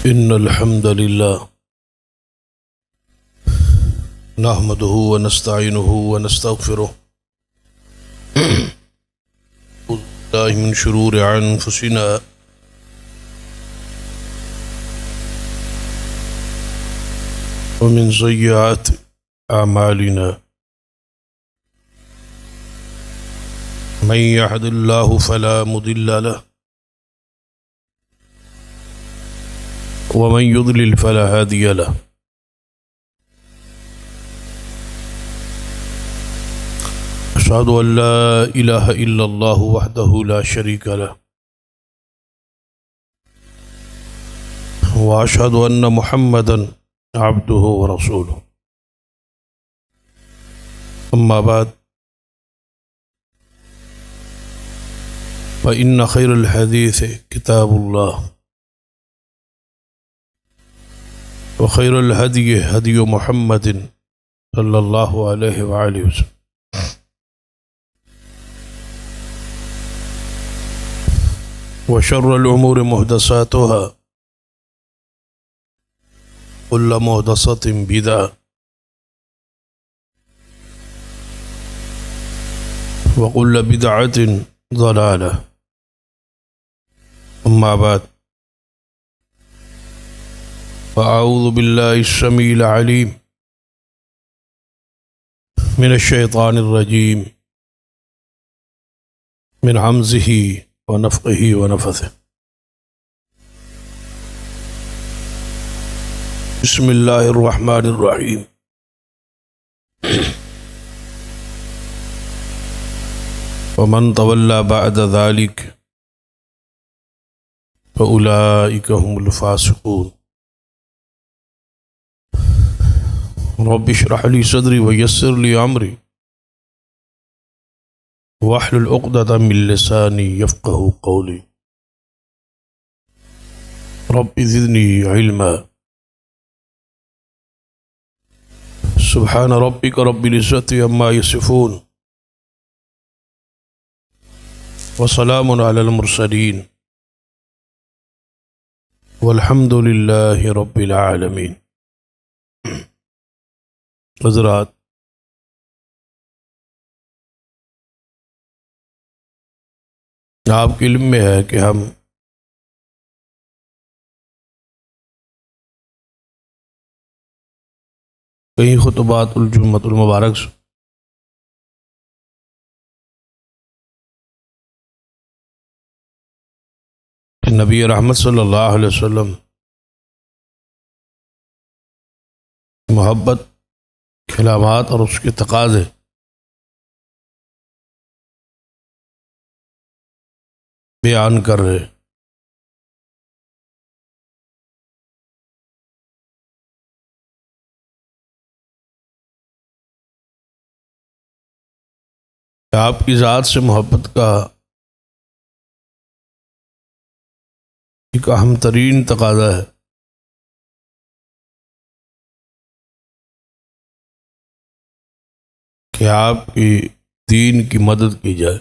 إن الحمد لله نحمده ونستعينه ونستغفره أعوذ بالله من شرور أنفسنا ومن سيئات أعمالنا من يهد الله فلا مضل له ومن يضلل فلا هادي له أشهد أن لا إله إلا الله وحده لا شريك له وأشهد أن محمدا عبده ورسوله أما بعد فإن خير الحديث كتاب الله وخير الهدي هدي محمد صلى الله عليه وآله وسلم وشر الأمور محدثاتها كل محدثة بدعة وكل بدعة ضلالة أما بعد فأعوذ بالله السميع العليم من الشيطان الرجيم من همزه ونفخه ونفثه بسم الله الرحمن الرحيم ومن تولى بعد ذلك فأولئك هم الفاسقون رب اشرح لي صدري ويسر لي أمري واحلل عقدة من لساني يفقهوا قولي رب زدني علما سبحان ربك رب العزة عما يصفون وسلام على المرسلين والحمد لله رب العالمين. حضرات، آپ کے علم میں ہے کہ ہم کئی خطبات الجمعۃ المبارک نبی رحمت صلی اللہ علیہ وسلم محبت کلامات اور اس کے تقاضے بیان کر رہے. آپ کی ذات سے محبت کا ایک اہم ترین تقاضا ہے کہ آپ کی دین کی مدد کی جائے.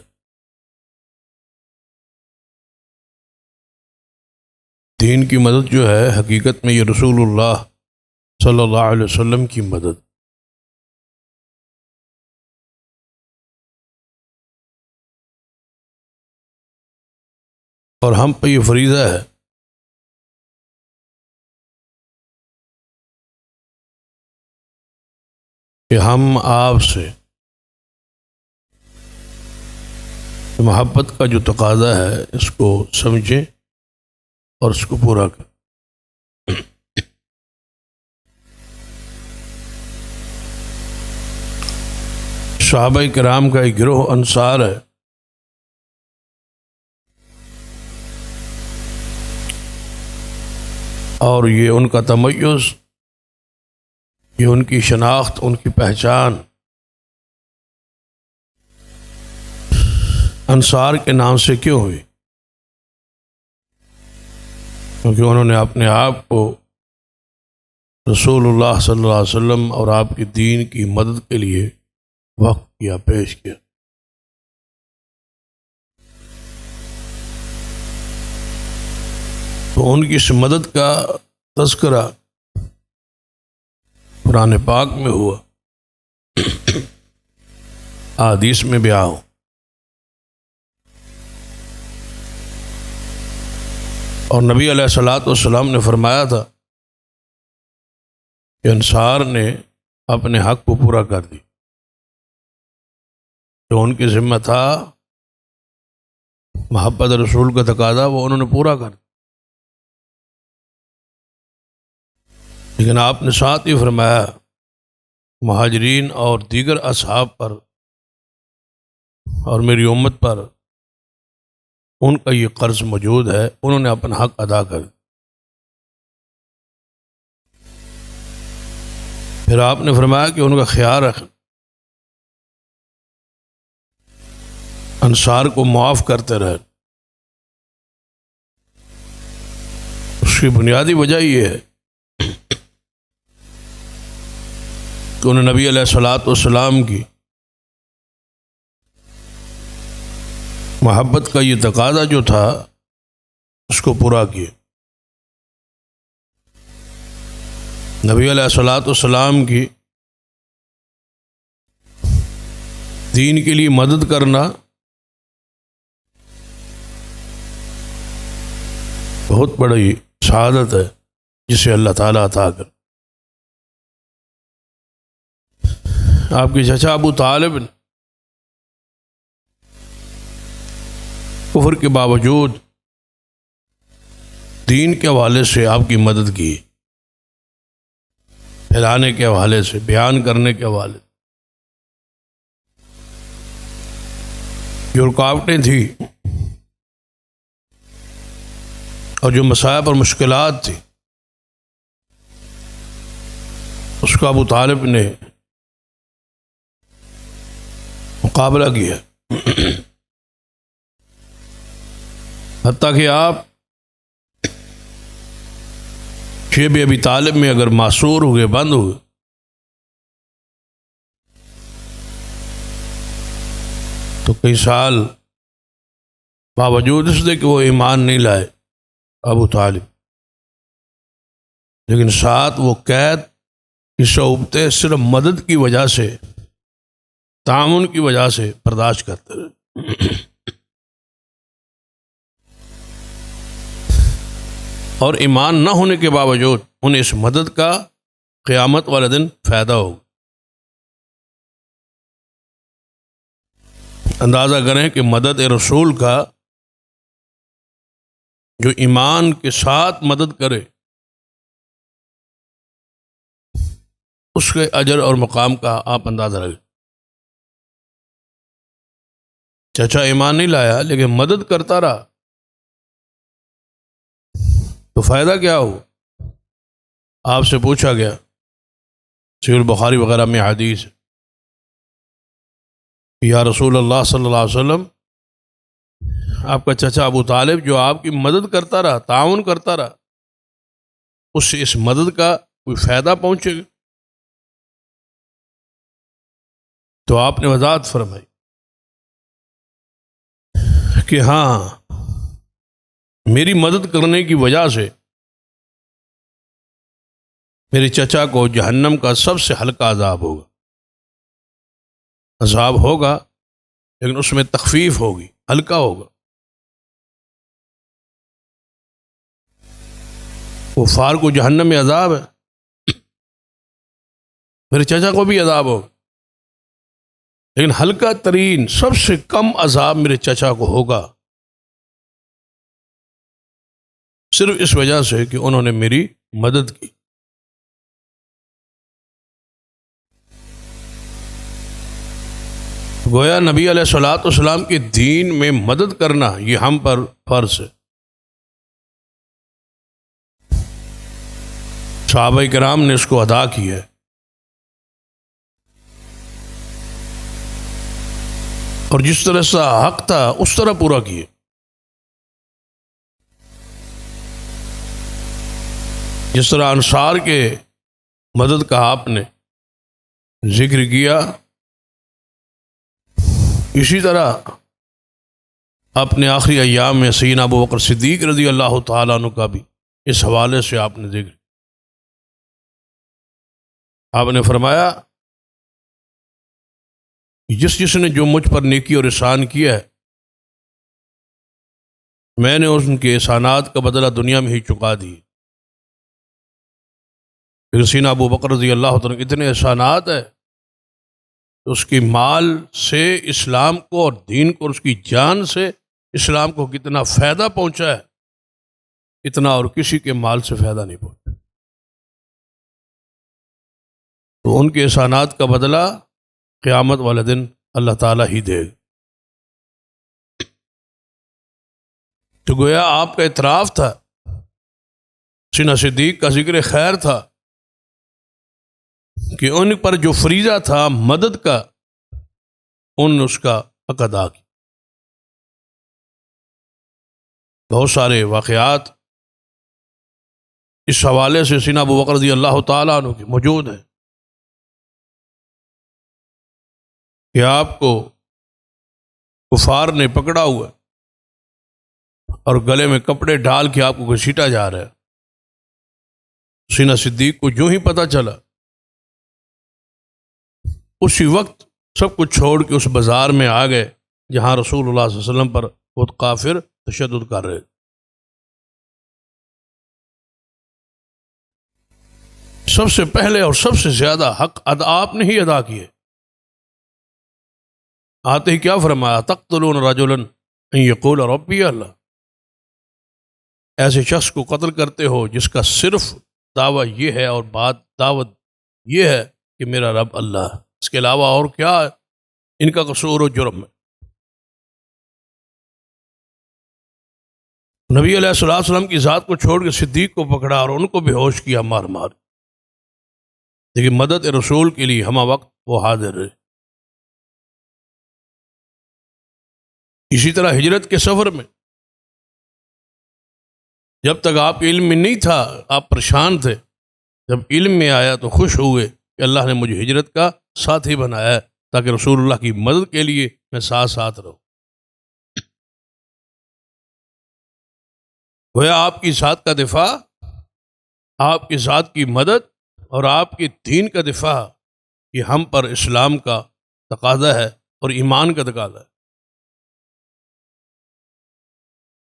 دین کی مدد جو ہے حقیقت میں یہ رسول اللہ صلی اللہ علیہ وسلم کی مدد. اور ہم پہ یہ فریضہ ہے کہ ہم آپ سے محبت کا جو تقاضا ہے اس کو سمجھیں اور اس کو پورا کریں. صحابہ کرام کا ایک گروہ انصار ہے. اور یہ ان کا تمیز، یہ ان کی شناخت، ان کی پہچان انصار کے نام سے کیوں ہوئی؟ کیونکہ انہوں نے اپنے آپ کو رسول اللہ صلی اللہ علیہ وسلم اور آپ کے دین کی مدد کے لیے وقف کیا، پیش کیا. تو ان کی اس مدد کا تذکرہ قرآن پاک میں ہوا، احادیث میں بھی ہو، اور نبی علیہ الصلوۃ والسلام نے فرمایا تھا کہ انصار نے اپنے حق کو پورا کر دی، جو ان کی ذمہ تھا، محبت رسول کا تقاضا، وہ انہوں نے پورا کر دیا۔ لیکن آپ نے ساتھ ہی فرمایا مہاجرین اور دیگر اصحاب پر اور میری امت پر ان کا یہ قرض موجود ہے، انہوں نے اپنا حق ادا کر دیا۔ پھر آپ نے فرمایا کہ ان کا خیال رکھیں، انصار کو معاف کرتے رہے۔ اس کی بنیادی وجہ یہ ہے کہ انہوں نے نبی علیہ الصلوۃ والسلام کی محبت کا یہ تقاضا جو تھا اس کو پورا کیا۔ نبی علیہ الصلوۃ والسلام کی دین کے لیے مدد کرنا بہت بڑی سعادت ہے جسے اللہ تعالیٰ عطا کر۔ آپ کے چچا ابو طالب نے کفر کے باوجود دین کے حوالے سے آپ کی مدد کی، پھیلانے کے حوالے سے، بیان کرنے کے حوالے سے۔ جو رکاوٹیں تھیں اور جو مصائب اور مشکلات تھیں، اس کا ابو طالب نے مقابلہ کیا، حتیٰ کہ آپ شیب ابی طالب میں اگر معصور ہوئے، بند ہوئے، تو کئی سال باوجود اس کے کہ وہ ایمان نہیں لائے ابو طالب، لیکن ساتھ وہ قید کی صعوبتیں صرف مدد کی وجہ سے، تعاون کی وجہ سے برداشت کرتے رہے، اور ایمان نہ ہونے کے باوجود انہیں اس مدد کا قیامت والے دن فائدہ ہوگا۔ اندازہ کریں کہ مدد رسول کا جو ایمان کے ساتھ مدد کرے، اس کے اجر اور مقام کا آپ اندازہ رکھیں۔ چچا ایمان نہیں لایا لیکن مدد کرتا رہا، تو فائدہ کیا ہو؟ آپ سے پوچھا گیا، صحیح البخاری وغیرہ میں حدیث ہے، یا رسول اللہ صلی اللہ علیہ وسلم، آپ کا چچا ابو طالب جو آپ کی مدد کرتا رہا، تعاون کرتا رہا، اس سے اس مدد کا کوئی فائدہ پہنچے گا؟ تو آپ نے وضاحت فرمائی کہ ہاں، میری مدد کرنے کی وجہ سے میرے چچا کو جہنم کا سب سے ہلکا عذاب ہوگا، عذاب ہوگا لیکن اس میں تخفیف ہوگی، ہلکا ہوگا۔ کفار کو جہنم میں عذاب ہے، میرے چچا کو بھی عذاب ہوگا، لیکن ہلکا ترین، سب سے کم عذاب میرے چچا کو ہوگا، صرف اس وجہ سے کہ انہوں نے میری مدد کی۔ گویا نبی علیہ الصلوۃ والسلام کے دین میں مدد کرنا یہ ہم پر فرض ہے۔ صحابہ کرام نے اس کو ادا کیا ہے، اور جس طرح سے حق تھا اس طرح پورا کیے۔ جس طرح انصار کے مدد کا آپ نے ذکر کیا، اسی طرح اپنے آخری ایام میں سیدنا ابو بکر صدیق رضی اللہ تعالیٰ عنہ کا بھی اس حوالے سے آپ نے ذکر۔ آپ نے فرمایا جس نے جو مجھ پر نیکی اور احسان کیا ہے میں نے ان کے احسانات کا بدلہ دنیا میں ہی چکا دی۔ پھر سیدنا ابو بکر رضی اللہ تعالیٰ اتنے احسانات ہیں، اس کی مال سے اسلام کو اور دین کو اور اس کی جان سے اسلام کو کتنا فائدہ پہنچا ہے، اتنا اور کسی کے مال سے فائدہ نہیں پہنچا۔ تو ان کے احسانات کا بدلہ قیامت والے دن اللہ تعالیٰ ہی دے گا۔ تو گویا آپ کا اعتراف تھا، سیدنا صدیق کا ذکر خیر تھا کہ ان پر جو فریضہ تھا مدد کا، ان نے اس کا حق ادا کیا۔ بہت سارے واقعات اس حوالے سے سیدنا ابو بکر رضی اللہ تعالیٰ عنہ کے موجود ہیں کہ آپ کو کفار نے پکڑا ہوا اور گلے میں کپڑے ڈال کے آپ کو گھسیٹا جا رہا ہے۔ سیدنا صدیق کو جو ہی پتہ چلا، اسی وقت سب کچھ چھوڑ کے اس بازار میں آ گئے جہاں رسول اللہ صلی اللہ علیہ وسلم پر بہت کافر تشدد کر رہے۔ سب سے پہلے اور سب سے زیادہ حق آپ نے ہی ادا کیے۔ آتے ہی کیا فرمایا؟ تقتلون رجلا ان یقول ربی اللہ، ایسے شخص کو قتل کرتے ہو جس کا صرف دعویٰ یہ ہے اور دعوت یہ ہے کہ میرا رب اللہ ہے، اس کے علاوہ اور کیا ان کا قصور و جرم ہے۔ نبی علیہ الصلوۃ والسلام کی ذات کو چھوڑ کے صدیق کو پکڑا اور ان کو بے ہوش کیا مار مار، لیکن مدد رسول کے لیے ہمہ وقت وہ حاضر ہے۔ اسی طرح ہجرت کے سفر میں جب تک آپ کے علم میں نہیں تھا آپ پریشان تھے، جب علم میں آیا تو خوش ہوئے کہ اللہ نے مجھے ہجرت کا ساتھی بنایا ہے تاکہ رسول اللہ کی مدد کے لیے میں ساتھ ساتھ رہوں۔ گویا آپ کی ذات کا دفاع، آپ کی ذات کی مدد اور آپ کے دین کا دفاع، یہ ہم پر اسلام کا تقاضا ہے اور ایمان کا تقاضا ہے۔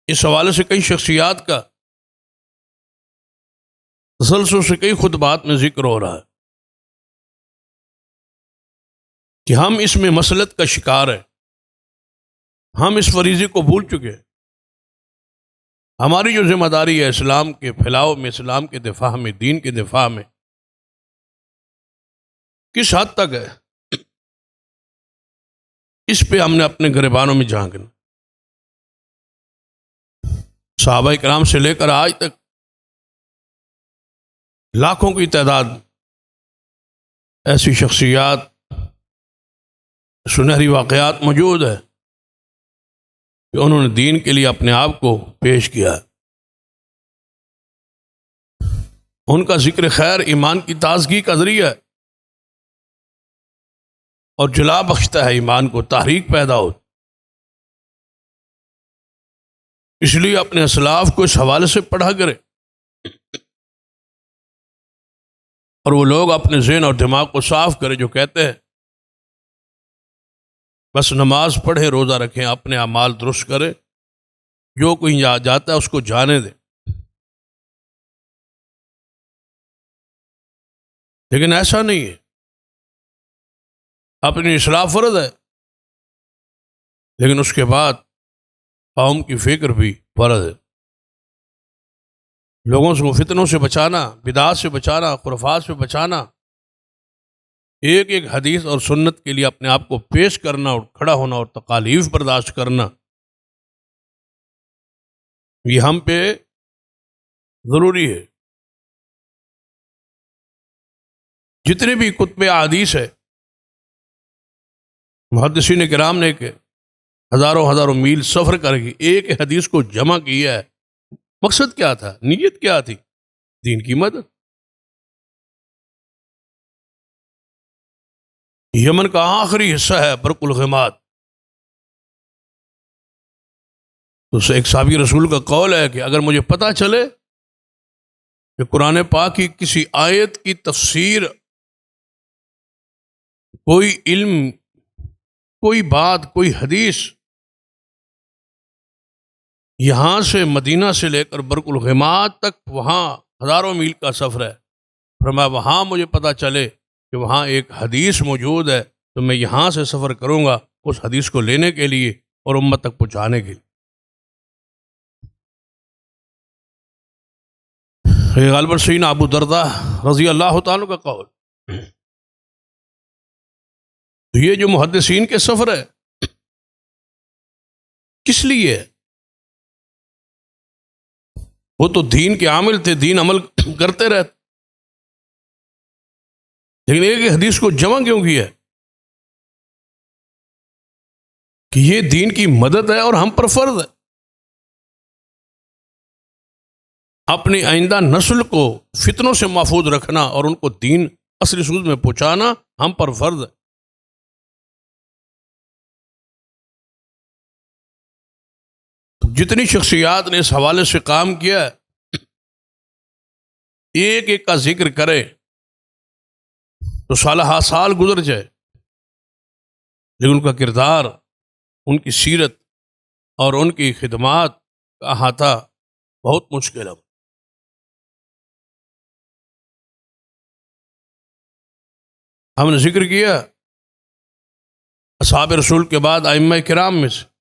اس حوالے سے کئی شخصیات کا تسلسل سے کئی خطبات میں ذکر ہو رہا ہے کہ ہم اس میں مسلط کا شکار ہیں، ہم اس فریضے کو بھول چکے ہیں۔ ہماری جو ذمہ داری ہے اسلام کے پھیلاؤ میں، اسلام کے دفاع میں، دین کے دفاع میں، کس حد تک ہے، اس پہ ہم نے اپنے گریبانوں میں جھانکنا۔ صحابہ کرام سے لے کر آج تک لاکھوں کی تعداد ایسی شخصیات، سنہری واقعات موجود ہے کہ انہوں نے دین کے لیے اپنے آپ کو پیش کیا۔ ان کا ذکر خیر ایمان کی تازگی کا ذریعہ ہے اور جلا بخشتا ہے ایمان کو، تحریک پیدا ہو۔ اس لیے اپنے اسلاف کو اس حوالے سے پڑھا کرے اور وہ لوگ اپنے ذہن اور دماغ کو صاف کرے جو کہتے ہیں بس نماز پڑھے، روزہ رکھیں، اپنے اعمال درست کرے، جو کوئی جاتا ہے اس کو جانے دے۔ لیکن ایسا نہیں ہے، اپنی اصلاح فرض ہے لیکن اس کے بعد قوم کی فکر بھی فرض ہے۔ لوگوں کو فتنوں سے بچانا، بدعات سے بچانا، خرافات سے بچانا، ایک ایک حدیث اور سنت کے لیے اپنے آپ کو پیش کرنا اور کھڑا ہونا اور تکالیف برداشت کرنا، یہ ہم پہ ضروری ہے۔ جتنے بھی کتب احادیث ہے، محدثین کرام نے کہ ہزاروں میل سفر کر کے ایک حدیث کو جمع کیا ہے، مقصد کیا تھا، نیت کیا تھی؟ دین کی مدد۔ یمن کا آخری حصہ ہے برق الغماد، تو ایک صحابی رسول کا قول ہے کہ اگر مجھے پتہ چلے کہ قرآن پاک کی کسی آیت کی تفسیر کوئی علم، کوئی بات، کوئی حدیث یہاں سے مدینہ سے لے کر برق الغماد تک وہاں ہزاروں میل کا سفر ہے، فرمایا وہاں مجھے پتہ چلے کہ وہاں ایک حدیث موجود ہے تو میں یہاں سے سفر کروں گا اس حدیث کو لینے کے لیے اور امت تک پہنچانے کے لیے۔ یہ غالباً سیدنا ابو درداء رضی اللہ تعالیٰ کا قول۔ تو یہ جو محدثین کے سفر ہے کس لیے ہے؟ وہ تو دین کے عامل تھے، دین عمل کرتے رہتے، لیکن ایک حدیث کو جمع کیوں کیا ہے کہ یہ دین کی مدد ہے اور ہم پر فرض ہے، اپنی آئندہ نسل کو فتنوں سے محفوظ رکھنا اور ان کو دین اصلی سود میں پہنچانا ہم پر فرض ہے۔ جتنی شخصیات نے اس حوالے سے کام کیا ہے ایک ایک کا ذکر کرے تو سالہ سال گزر جائے، لیکن ان کا کردار، ان کی سیرت اور ان کی خدمات کا احاطہ بہت مشکل ہے۔ ہم نے ذکر کیا اصحاب رسول کے بعد ائمہ کرام میں سے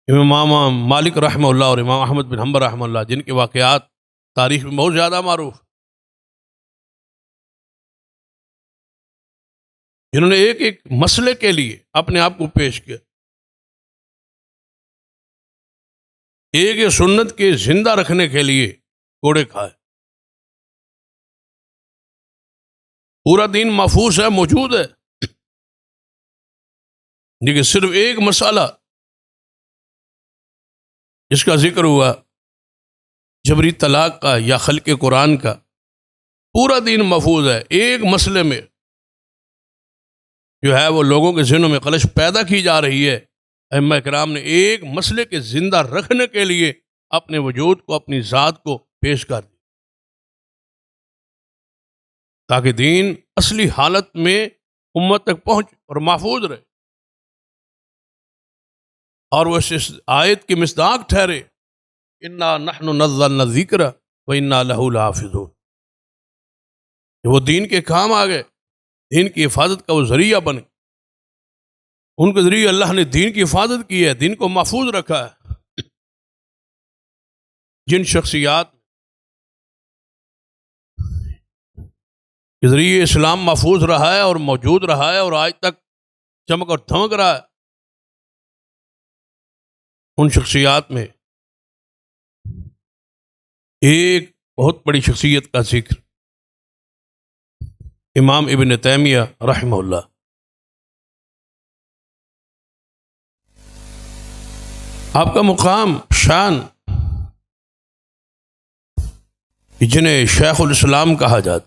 امام مالک رحمہ اللہ اور امام احمد بن حنبل رحمہ اللہ، جن کے واقعات تاریخ میں بہت زیادہ معروف، جنہوں نے ایک ایک مسئلے کے لیے اپنے آپ کو پیش کیا، ایک ایک سنت کے زندہ رکھنے کے لیے کوڑے کھائے۔ پورا دین محفوظ ہے، موجود ہے، لیکن صرف ایک مسئلہ جس کا ذکر ہوا جبری طلاق کا یا خلق قرآن کا، پورا دین محفوظ ہے، ایک مسئلے میں جو ہے وہ لوگوں کے ذہنوں میں خلش پیدا کی جا رہی ہے، ائمہ کرام نے ایک مسئلے کے زندہ رکھنے کے لیے اپنے وجود کو، اپنی ذات کو پیش کر دی تاکہ دین اصلی حالت میں امت تک پہنچ اور محفوظ رہے، اور وہ اس آیت کی مصداق ٹھہرے، انا نحن نزلنا الذکر وانا لہ لحافظون، وہ دین کے کام آ گئے، دین کی حفاظت کا وہ ذریعہ بنے، ان کے ذریعے اللہ نے دین کی حفاظت کی ہے، دین کو محفوظ رکھا ہے۔ جن شخصیات کے ذریعے اسلام محفوظ رہا ہے اور موجود رہا ہے اور آج تک چمک اور دھمک رہا ہے، ان شخصیات میں ایک بہت بڑی شخصیت کا ذکر امام ابن تیمیہ رحمہ اللہ۔ آپ کا مقام، شان، جنہیں شیخ الاسلام کہا جاتا،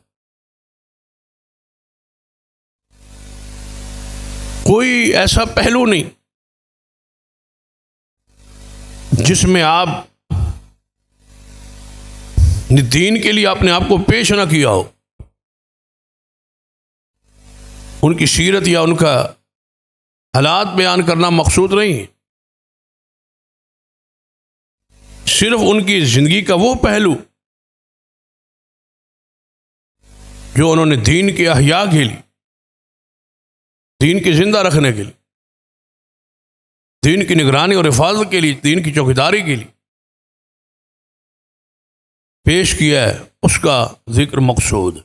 کوئی ایسا پہلو نہیں جس میں آپ دین کے لیے اپنے آپ کو پیش نہ کیا ہو۔ ان کی سیرت یا ان کا حالات بیان کرنا مقصود نہیں ہے، صرف ان کی زندگی کا وہ پہلو جو انہوں نے دین کے احیاء کے لیے، دین کے زندہ رکھنے کے لیے، دین کی نگرانی اور حفاظت کے لیے، دین کی چوکیداری کے لیے پیش کیا ہے، اس کا ذکر مقصود۔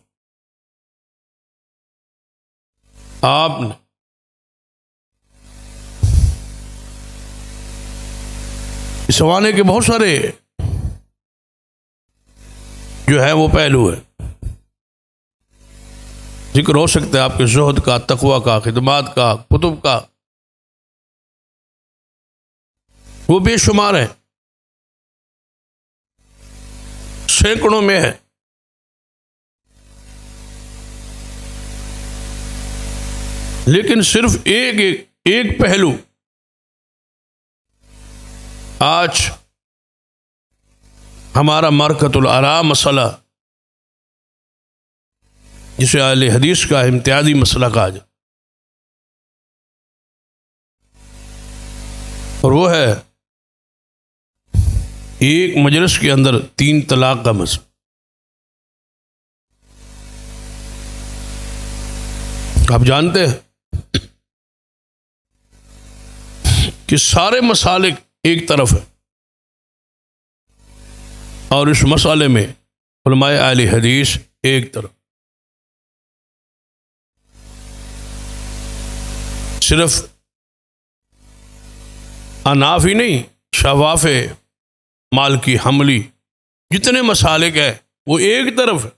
آپ نے اس زمانے کے بہت سارے جو ہے وہ پہلو ہے، ذکر ہو سکتا ہے آپ کے زہد کا، تقوی کا، خدمات کا، کتب کا، وہ بے شمار ہے، سینکڑوں میں ہے، لیکن صرف ایک پہلو آج ہمارا مرکت الآراء مسئلہ جسے اہل حدیث کا امتیازی مسئلہ کہا جائے، اور وہ ہے ایک مجلس کے اندر 3 طلاق کا مسئلہ۔ آپ جانتے ہیں کہ سارے مسالک ایک طرف ہیں، اور اس مسئلے میں علماء اہل حدیث ایک طرف۔ صرف اناف ہی نہیں، شواف، مالکی، حنبلی، جتنے مسالک ہیں وہ ایک طرف ہے۔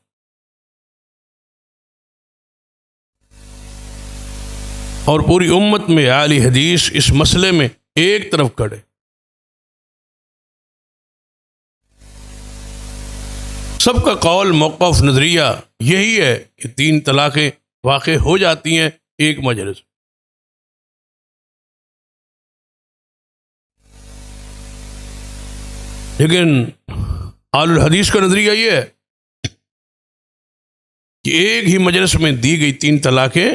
اور پوری امت میں اہل حدیث اس مسئلے میں ایک طرف کھڑے۔ سب کا قول، موقف، نظریہ یہی ہے کہ 3 طلاقیں واقع ہو جاتی ہیں ایک مجلس۔ لیکن اہل الحدیث کا نظریہ یہ ہے کہ ایک ہی مجلس میں دی گئی 3 طلاقیں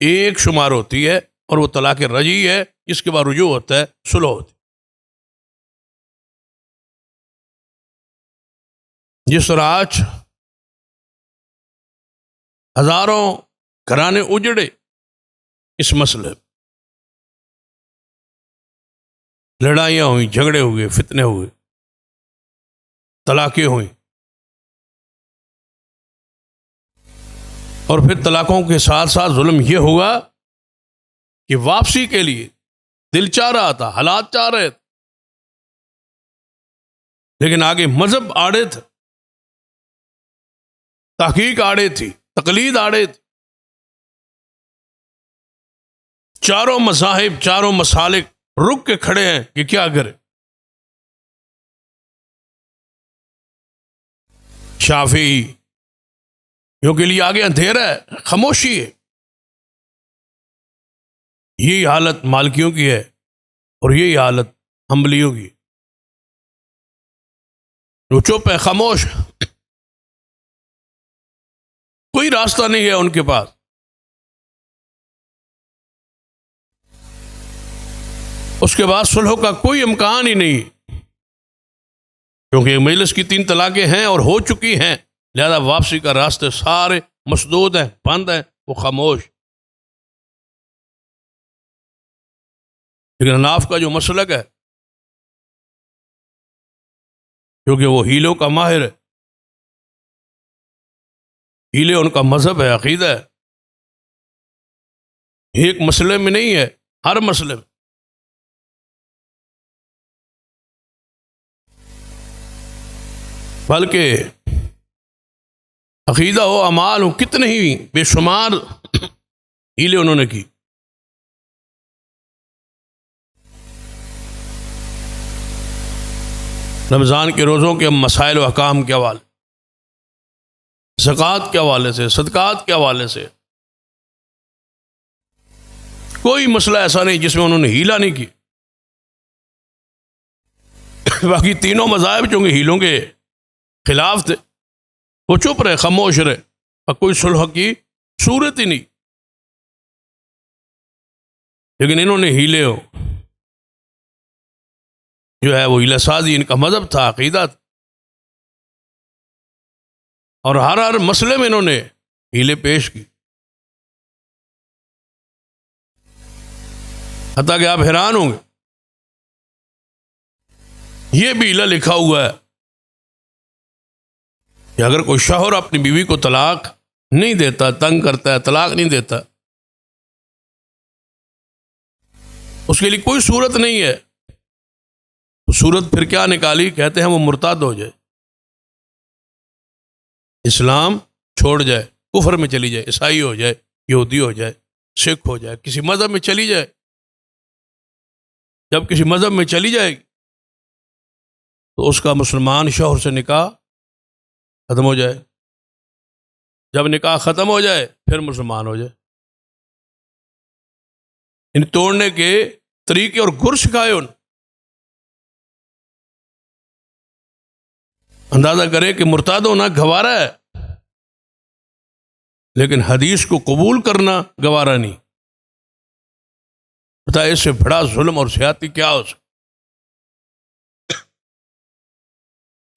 ایک شمار ہوتی ہے، اور وہ طلاق رجعی ہے، جس کے بعد رجوع ہوتا ہے، صلح ہوتی ہے۔ جس طرح آج ہزاروں گھرانے اجڑے اس مسئلے، لڑائیاں ہوئیں، جھگڑے ہوئے، فتنے ہوئے، طلاقیں ہوئیں، اور پھر طلاقوں کے ساتھ ساتھ ظلم یہ ہوا کہ واپسی کے لیے دل چاہ رہا تھا، حالات چاہ رہے تھے، لیکن آگے مذہب آڑے تھے، تحقیق آڑے تھی، تقلید آڑے تھی۔ چاروں مذاہب، چاروں مسالک رک کے کھڑے ہیں کہ کیا کرے۔ شافعی کے لیے آگے اندھیرا ہے، خاموشی ہے۔ یہی حالت مالکیوں کی ہے، اور یہی حالت حنبلیوں کی۔ وہ چپ ہے، خاموش ہے، کوئی راستہ نہیں ہے ان کے پاس۔ اس کے بعد صلح کا کوئی امکان ہی نہیں، کیونکہ مجلس کی 3 طلاقیں ہیں اور ہو چکی ہیں، لہذا واپسی کا راستے سارے مسدود ہیں، بند ہیں، وہ خاموش۔ لیکن حناف کا جو مسلک ہے، کیونکہ وہ ہیلوں کا ماہر ہے، ہیلے ان کا مذہب ہے، عقیدہ ہے، ایک مسئلے میں نہیں ہے، ہر مسئلے میں۔ بلکہ عقیدہ ہو، اعمال ہو، کتنے ہی بے شمار ہیلے انہوں نے کی۔ رمضان کے روزوں کے مسائل و احکام کے حوالے، زکوٰۃ کے حوالے سے، صدقات کے حوالے سے، کوئی مسئلہ ایسا نہیں جس میں انہوں نے ہیلا نہیں کی۔ باقی تینوں مذاہب چونکہ ہیلوں کے خلاف تھے، وہ چپ رہے، خاموش رہے، اور کوئی صلح کی صورت ہی نہیں۔ لیکن انہوں نے ہیلے ہو جو ہے وہ ہیلہ سازی ان کا مذہب تھا، عقیدہ تھا، اور ہر مسئلے میں انہوں نے ہیلے پیش کی، حتیٰ کہ آپ حیران ہوں گے، یہ بھی ہیلہ لکھا ہوا ہے کہ اگر کوئی شوہر اپنی بیوی کو طلاق نہیں دیتا، تنگ کرتا ہے، طلاق نہیں دیتا، اس کے لیے کوئی صورت نہیں ہے۔ صورت پھر کیا نکالی؟ کہتے ہیں وہ مرتد ہو جائے، اسلام چھوڑ جائے، کفر میں چلی جائے، عیسائی ہو جائے، یہودی ہو جائے، سکھ ہو جائے، کسی مذہب میں چلی جائے۔ جب کسی مذہب میں چلی جائے گی تو اس کا مسلمان شوہر سے نکاح ختم ہو جائے، جب نکاح ختم ہو جائے پھر مسلمان ہو جائے۔ ان توڑنے کے طریقے اور گر سکھائے ان۔ اندازہ کریں کہ مرتد ہونا گوارا ہے، لیکن حدیث کو قبول کرنا گوارا نہیں. بتا اس سے بڑا ظلم اور زیادتی کیا ہو سکتا؟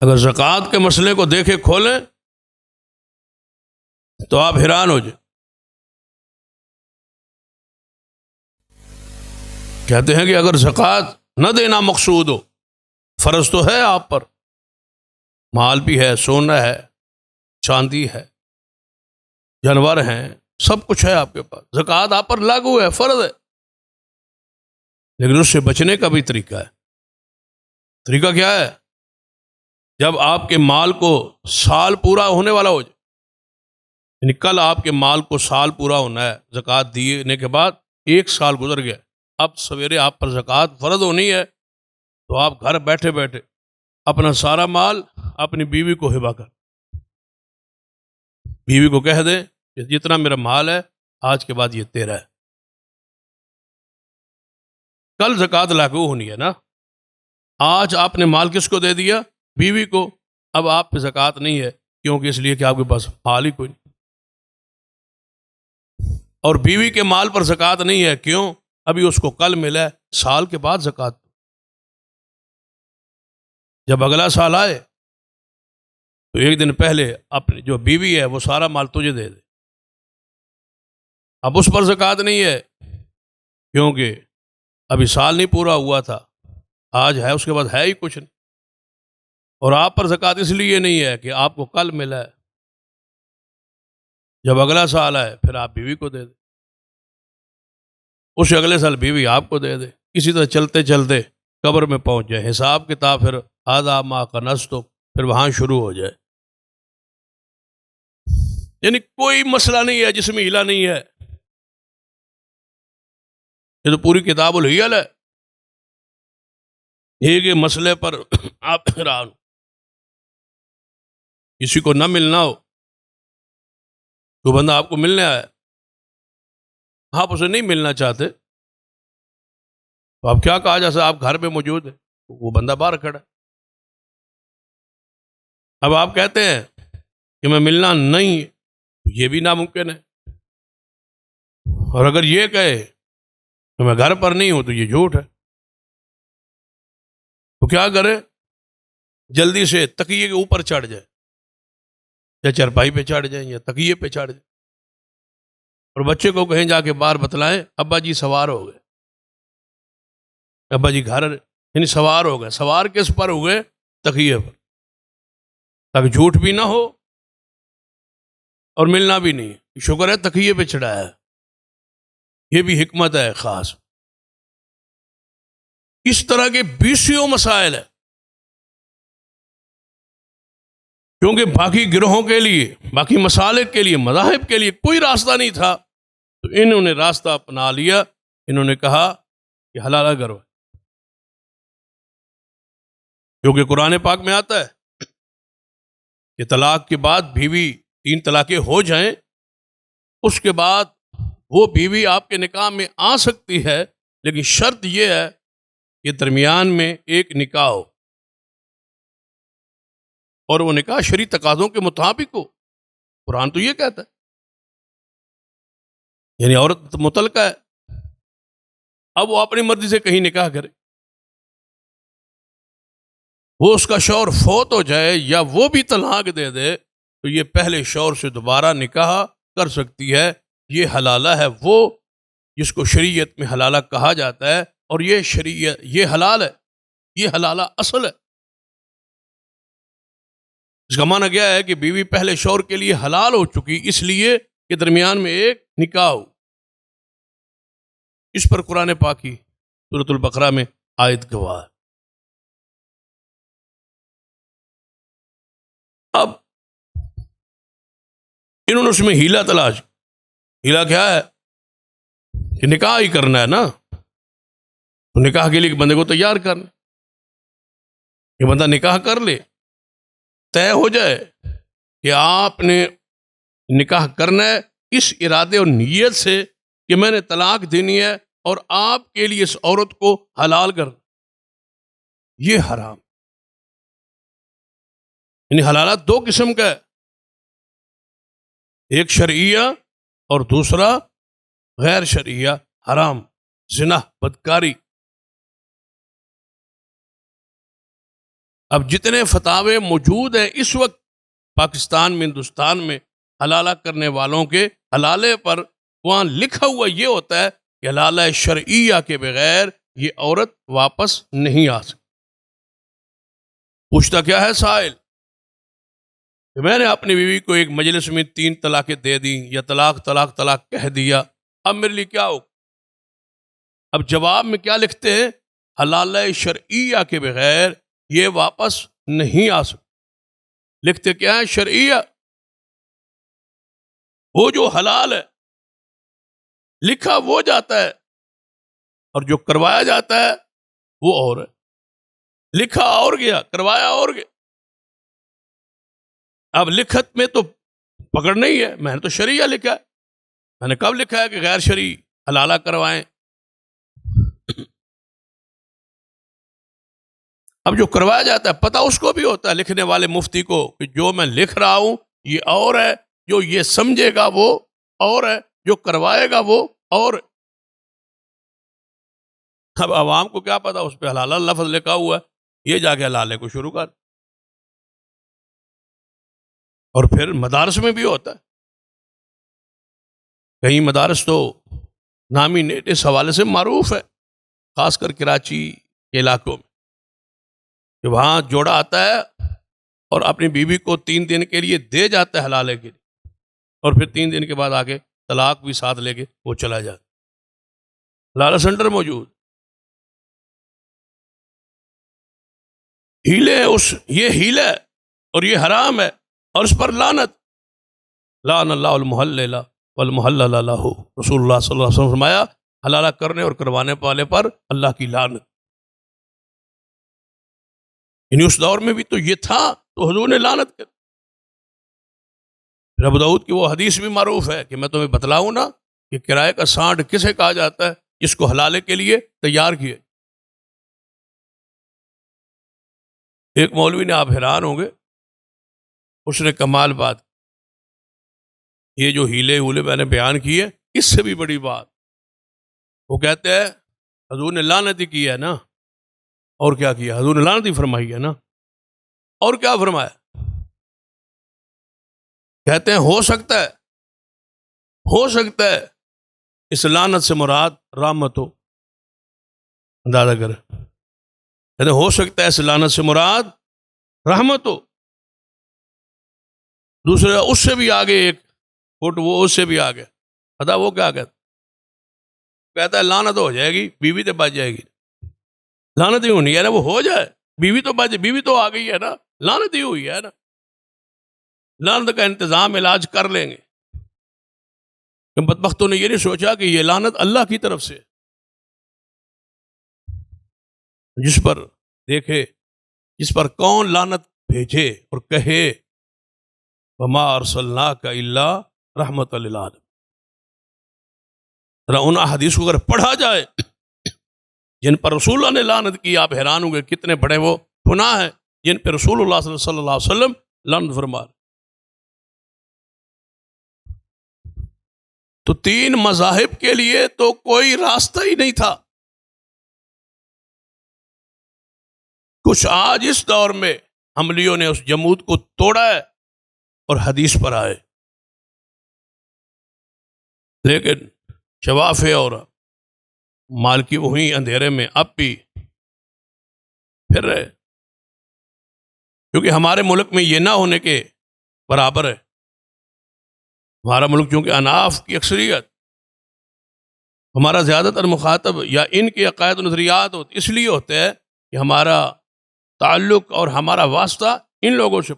اگر زکوٰۃ کے مسئلے کو دیکھے کھولیں تو آپ حیران ہو جائیں. کہتے ہیں کہ اگر زکوٰۃ نہ دینا مقصود ہو، فرض تو ہے آپ پر، مال بھی ہے، سونا ہے، چاندی ہے، جانور ہیں، سب کچھ ہے آپ کے پاس، زکوٰۃ آپ پر لاگو ہے، فرض ہے، لیکن اس سے بچنے کا بھی طریقہ ہے. طریقہ کیا ہے؟ جب آپ کے مال کو سال پورا ہونے والا ہو جائے، یعنی کل آپ کے مال کو سال پورا ہونا ہے، زکوٰۃ دینے کے بعد 1 سال گزر گیا، اب سویرے آپ پر زکوٰۃ فرض ہونی ہے، تو آپ گھر بیٹھے بیٹھے اپنا سارا مال اپنی بیوی کو ہبہ کر، بیوی کو کہہ دیں کہ جتنا میرا مال ہے آج کے بعد یہ تیرا ہے. کل زکوٰۃ لاگو ہونی ہے نا، آج آپ نے مال کس کو دے دیا؟ بیوی کو. اب آپ پہ زکوٰۃ نہیں ہے، کیونکہ اس لیے کہ آپ کے پاس مال ہی کوئی نہیں. اور بیوی کے مال پر زکوٰۃ نہیں ہے، کیوں؟ ابھی اس کو کل ملا ہے، سال کے بعد زکوٰۃ. جب اگلا سال آئے تو 1 دن پہلے اپنی جو بیوی ہے وہ سارا مال تجھے دے دے. اب اس پر زکوٰۃ نہیں ہے، کیونکہ ابھی سال نہیں پورا ہوا تھا، آج ہے، اس کے بعد ہے ہی کچھ نہیں. اور آپ پر زکوٰۃ اس لیے نہیں ہے کہ آپ کو کل ملا ہے، جب اگلا سال آئے پھر آپ بیوی کو دے دیں، اس اگلے سال بیوی آپ کو دے دے. اسی طرح چلتے چلتے قبر میں پہنچ جائے، حساب کتاب پھر آدھا ما کنزتم، پھر وہاں شروع ہو جائے. یعنی کوئی مسئلہ نہیں ہے جس میں ہیلا نہیں ہے. یہ تو پوری کتاب الحیل ہے. ایک مسئلے پر آپ حیران، کسی کو نہ ملنا ہو، تو بندہ آپ کو ملنے آیا، آپ اسے نہیں ملنا چاہتے، تو آپ کیا کہا جیسا آپ گھر پہ موجود ہے، وہ بندہ باہر کھڑا ہے. اب آپ کہتے ہیں کہ میں ملنا نہیں، یہ بھی ناممکن ہے. اور اگر یہ کہے کہ میں گھر پر نہیں ہوں تو یہ جھوٹ ہے. تو کیا کرے؟ جلدی سے تکیے کے اوپر چڑھ جائے، یا چرپائی پہ چڑھ جائیں، یا تکیے پہ چڑھ جائیں، اور بچے کو کہیں جا کے باہر بتلائیں ابا جی سوار ہو گئے، ابا جی گھر، یعنی سوار ہو گئے. سوار کس پر ہو گئے؟ تکیے پر، تاکہ جھوٹ بھی نہ ہو اور ملنا بھی نہیں. شکر ہے تکیے پہ چڑھایا ہے، یہ بھی حکمت ہے خاص. اس طرح کے 20 مسائل ہیں، کیونکہ باقی گروہوں کے لیے، باقی مسالک کے لیے، مذاہب کے لیے کوئی راستہ نہیں تھا، تو انہوں نے راستہ اپنا لیا. انہوں نے کہا کہ حلالہ کرو، کیونکہ قرآن پاک میں آتا ہے کہ طلاق کے بعد بیوی 3 طلاقیں ہو جائیں، اس کے بعد وہ بیوی آپ کے نکاح میں آ سکتی ہے، لیکن شرط یہ ہے کہ درمیان میں ایک نکاح ہو، اور وہ نکاح شرعی تقاضوں کے مطابق ہو. قرآن تو یہ کہتا ہے، یعنی عورت مطلقہ ہے، اب وہ اپنی مرضی سے کہیں نکاح کرے، وہ اس کا شوہر فوت ہو جائے یا وہ بھی طلاق دے دے، تو یہ پہلے شوہر سے دوبارہ نکاح کر سکتی ہے. یہ حلالہ ہے، وہ جس کو شریعت میں حلالہ کہا جاتا ہے، اور یہ شریعت، یہ حلال ہے، یہ حلالہ اصل ہے. اس کا معنی کیا ہے کہ بیوی پہلے شوہر کے لیے حلال ہو چکی، اس لیے کہ درمیان میں ایک نکاح ہو. اس پر قرآن پاک کی سورۃ البقرہ میں آیت گواہ ہے. اب انہوں نے اس میں ہیلا تلاش. ہیلا کیا ہے؟ کہ نکاح ہی کرنا ہے نا، تو نکاح کے لیے بندے کو تیار کرنا، یہ بندہ نکاح کر لے، طے ہو جائے کہ آپ نے نکاح کرنا ہے اس ارادے اور نیت سے کہ میں نے طلاق دینی ہے اور آپ کے لیے اس عورت کو حلال کرنا. یہ حرام، یعنی حلالہ 2 قسم کا ہے. ایک شرعیہ اور دوسرا غیر شرعیہ، حرام، زنا، بدکاری۔ اب جتنے فتاوے موجود ہیں اس وقت پاکستان میں، ہندوستان میں، حلالہ کرنے والوں کے حلالے پر، وہاں لکھا ہوا یہ ہوتا ہے کہ حلالہ شرعیہ کے بغیر یہ عورت واپس نہیں آ سکتی۔ پوچھتا کیا ہے سائل کہ میں نے اپنی بیوی کو ایک مجلس میں 3 طلاقیں دے دیں یا طلاق طلاق طلاق کہہ دیا، اب میرے لیے کیا ہو؟ اب جواب میں کیا لکھتے ہیں؟ حلالہ شرعیہ کے بغیر یہ واپس نہیں آ سکتی۔ لکھتے کیا ہے؟ شرعیہ، وہ جو حلال ہے لکھا وہ جاتا ہے، اور جو کروایا جاتا ہے وہ اور ہے۔ لکھا اور گیا، کروایا اور گیا۔ اب لکھت میں تو پکڑ نہیں ہے، میں نے تو شرعیہ لکھا ہے، میں نے کب لکھا ہے کہ غیر شرعی حلالہ کروائیں؟ اب جو کروایا جاتا ہے پتہ اس کو بھی ہوتا ہے، لکھنے والے مفتی کو، کہ جو میں لکھ رہا ہوں یہ اور ہے، جو یہ سمجھے گا وہ اور ہے، جو کروائے گا وہ اور ہے۔ اب عوام کو کیا پتا اس پہ حلالہ لفظ لکھا ہوا ہے، یہ جا کے حلالے کو شروع کر۔ اور پھر مدارس میں بھی ہوتا ہے، کئی مدارس تو نامی نیٹ اس حوالے سے معروف ہے، خاص کر کراچی کے علاقوں میں، کہ وہاں جوڑا آتا ہے اور اپنی بیوی کو 3 دن کے لیے دے جاتا ہے حلالے کے لیے، اور پھر 3 دن کے بعد آگے طلاق بھی ساتھ لے کے وہ چلا جاتا ہے۔ حلالہ سینٹر موجود، ہیلے یہ ہیلہ ہے اور یہ حرام ہے، اور اس پر لعنت۔ لعن اللہ المحلل والمحلل لہ، رسول اللہ صلی اللہ علیہ وسلم فرمایا حلالہ کرنے اور کروانے والے پر اللہ کی لعنت۔ یعنی اس دور میں بھی تو یہ تھا، تو حضور نے لعنت کر۔ ابو داؤد کی وہ حدیث بھی معروف ہے کہ میں تمہیں بتلاؤں نا کہ کرائے کا سانڈ کسے کہا جاتا ہے؟ جس کو حلالے کے لیے تیار کیے۔ ایک مولوی نے، آپ حیران ہوں گے، اس نے کمال بات، یہ جو ہیلے ہولے میں نے بیان کیے، اس سے بھی بڑی بات، وہ کہتے ہیں حضور نے لعنت ہی کی ہے نا، اور کیا کیا؟ حضور نے لعنت ہی فرمائی ہے نا، اور کیا فرمایا؟ کہتے ہیں ہو سکتا ہے اس لعنت سے مراد رحمت ہو، اندازہ کریں، کہتے ہیں ہو سکتا ہے اس لعنت سے مراد رحمت ہو۔ دوسرے اس سے بھی آگے ایک فٹ، وہ اس سے بھی آگے، پتا وہ کیا کہتا ہے لعنت ہو جائے گی، بیوی تو بچ جائے گی۔ لعنت ہی ہونی ہے نا، وہ ہو جائے، بیوی تو بچ، بیوی تو آ گئی ہے نا، لعنت ہی ہوئی ہے نا، لعنت کا انتظام علاج کر لیں گے۔ بدبختوں نے یہ نہیں سوچا کہ یہ لعنت اللہ کی طرف سے، جس پر دیکھے، جس پر کون لعنت بھیجے اور کہے وما ارسلناک الا رحمت للعالمین۔ ان احادیث کو اگر پڑھا جائے جن پر رسول اللہ نے لعنت کی، آپ حیران ہوں گے کتنے بڑے وہ گناہ ہیں جن پہ رسول اللہ صلی اللہ علیہ وسلم لعنت فرما۔ تو 3 مذاہب کے لیے تو کوئی راستہ ہی نہیں تھا۔ کچھ آج اس دور میں حملیوں نے اس جمود کو توڑا ہے اور حدیث پر آئے، لیکن شوافے اور مالکی وہیں اندھیرے میں اب بھی پھر رہے، کیونکہ ہمارے ملک میں یہ نہ ہونے کے برابر ہے۔ ہمارا ملک چونکہ اناف کی اکثریت، ہمارا زیادہ تر مخاطب یا ان کے عقائد و نظریات ہوتے، اس لیے ہوتے ہیں کہ ہمارا تعلق اور ہمارا واسطہ ان لوگوں سے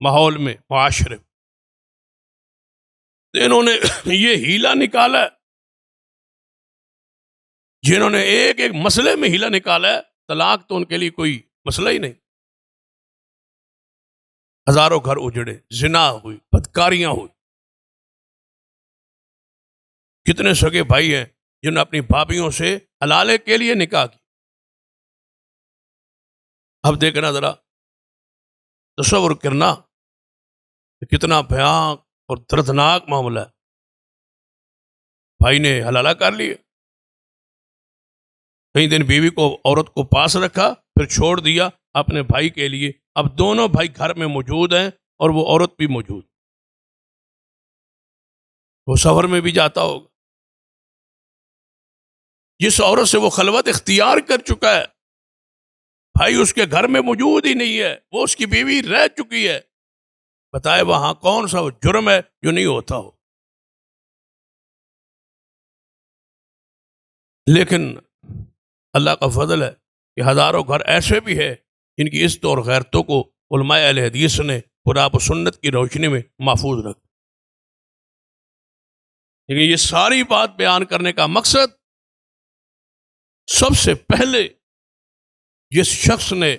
ماحول میں، معاشرے میں۔ انہوں نے یہ ہیلا نکالا ہے، جنہوں نے ایک ایک مسئلے میں ہیلا نکالا ہے، طلاق تو ان کے لیے کوئی مسئلہ ہی نہیں۔ ہزاروں گھر اجڑے، زنا ہوئی، بدکاریاں ہوئی۔ کتنے سگے بھائی ہیں جنہوں نے اپنی بھابھیوں سے حلالے کے لیے نکاح کی۔ اب دیکھنا ذرا، تصور کرنا کتنا بھیانک اور دردناک معاملہ ہے. بھائی نے حلالہ کر لیا، کئی دن بیوی کو عورت کو پاس رکھا، پھر چھوڑ دیا اپنے بھائی کے لیے. اب دونوں بھائی گھر میں موجود ہیں اور وہ عورت بھی موجود، وہ سفر میں بھی جاتا ہوگا. جس عورت سے وہ خلوت اختیار کر چکا ہے، بھائی اس کے گھر میں موجود ہی نہیں ہے، وہ اس کی بیوی رہ چکی ہے. بتائے وہاں کون سا جرم ہے جو نہیں ہوتا ہو. لیکن اللہ کا فضل ہے کہ ہزاروں گھر ایسے بھی ہے جن کی عزت اور غیرتوں کو علماء اہل حدیث نے قرآن و سنت کی روشنی میں محفوظ رکھا. لیکن یہ ساری بات بیان کرنے کا مقصد، سب سے پہلے جس شخص نے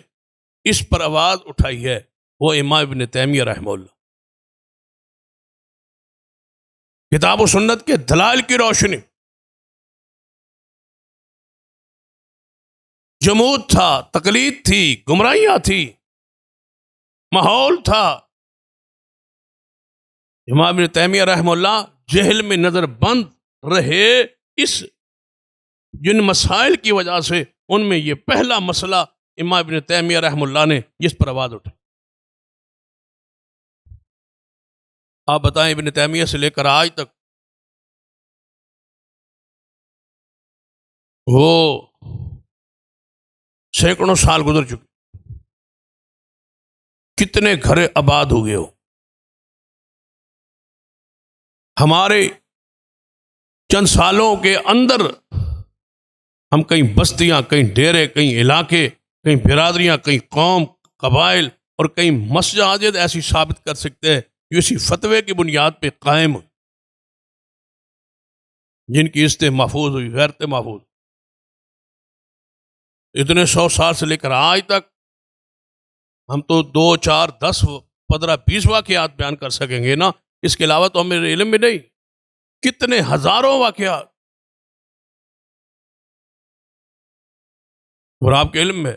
اس پر آواز اٹھائی ہے وہ امام ابن تیمیہ رحمہ اللہ. کتاب و سنت کے دلائل کی روشنی، جمود تھا، تقلید تھی، گمراہیاں تھی، ماحول تھا. امام ابن تیمیہ رحمہ اللہ جہل میں نظر بند رہے. اس جن مسائل کی وجہ سے ان میں یہ پہلا مسئلہ امام ابن تیمیہ رحمہ اللہ نے جس پر آواز اٹھائی. آپ بتائیں ابن تیمیہ سے لے کر آج تک وہ سینکڑوں سال گزر چکے، کتنے گھر آباد ہوئے ہو. ہمارے چند سالوں کے اندر ہم کئی بستیاں، کئی ڈیرے، کئی علاقے، کئی برادریاں، کئی قوم، قبائل اور کئی مساجد ایسی ثابت کر سکتے ہیں جو اسی فتوے کی بنیاد پہ قائم، جن کی عزتیں محفوظ ہوئی، غیرتیں محفوظ. اتنے 100 سال سے لے کر آج تک ہم تو 2 4 10 15 20 واقعات بیان کر سکیں گے نا. اس کے علاوہ تو ہمیں علم بھی نہیں. کتنے ہزاروں واقعات. اور آپ کے علم میں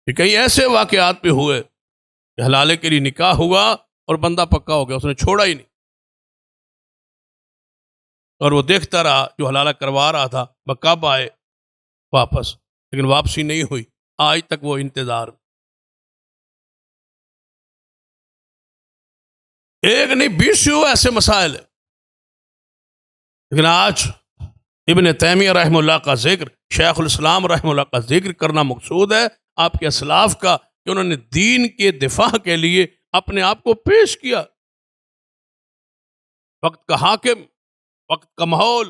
کہ کئی ایسے واقعات پہ ہوئے کہ حلالے کے لیے نکاح ہوا اور بندہ پکا ہو گیا، اس نے چھوڑا ہی نہیں، اور وہ دیکھتا رہا جو حلالہ کروا رہا تھا کب آئے واپس، لیکن واپسی نہیں ہوئی. آج تک وہ انتظار. ایک نہیں 20 ایسے مسائل ہیں. لیکن آج ابن تیمیہ رحمہ اللہ کا ذکر، شیخ الاسلام رحمہ اللہ کا ذکر کرنا مقصود ہے آپ کے اسلاف کا، کہ انہوں نے دین کے دفاع کے لیے اپنے آپ کو پیش کیا. وقت کا حاکم، وقت کا ماحول،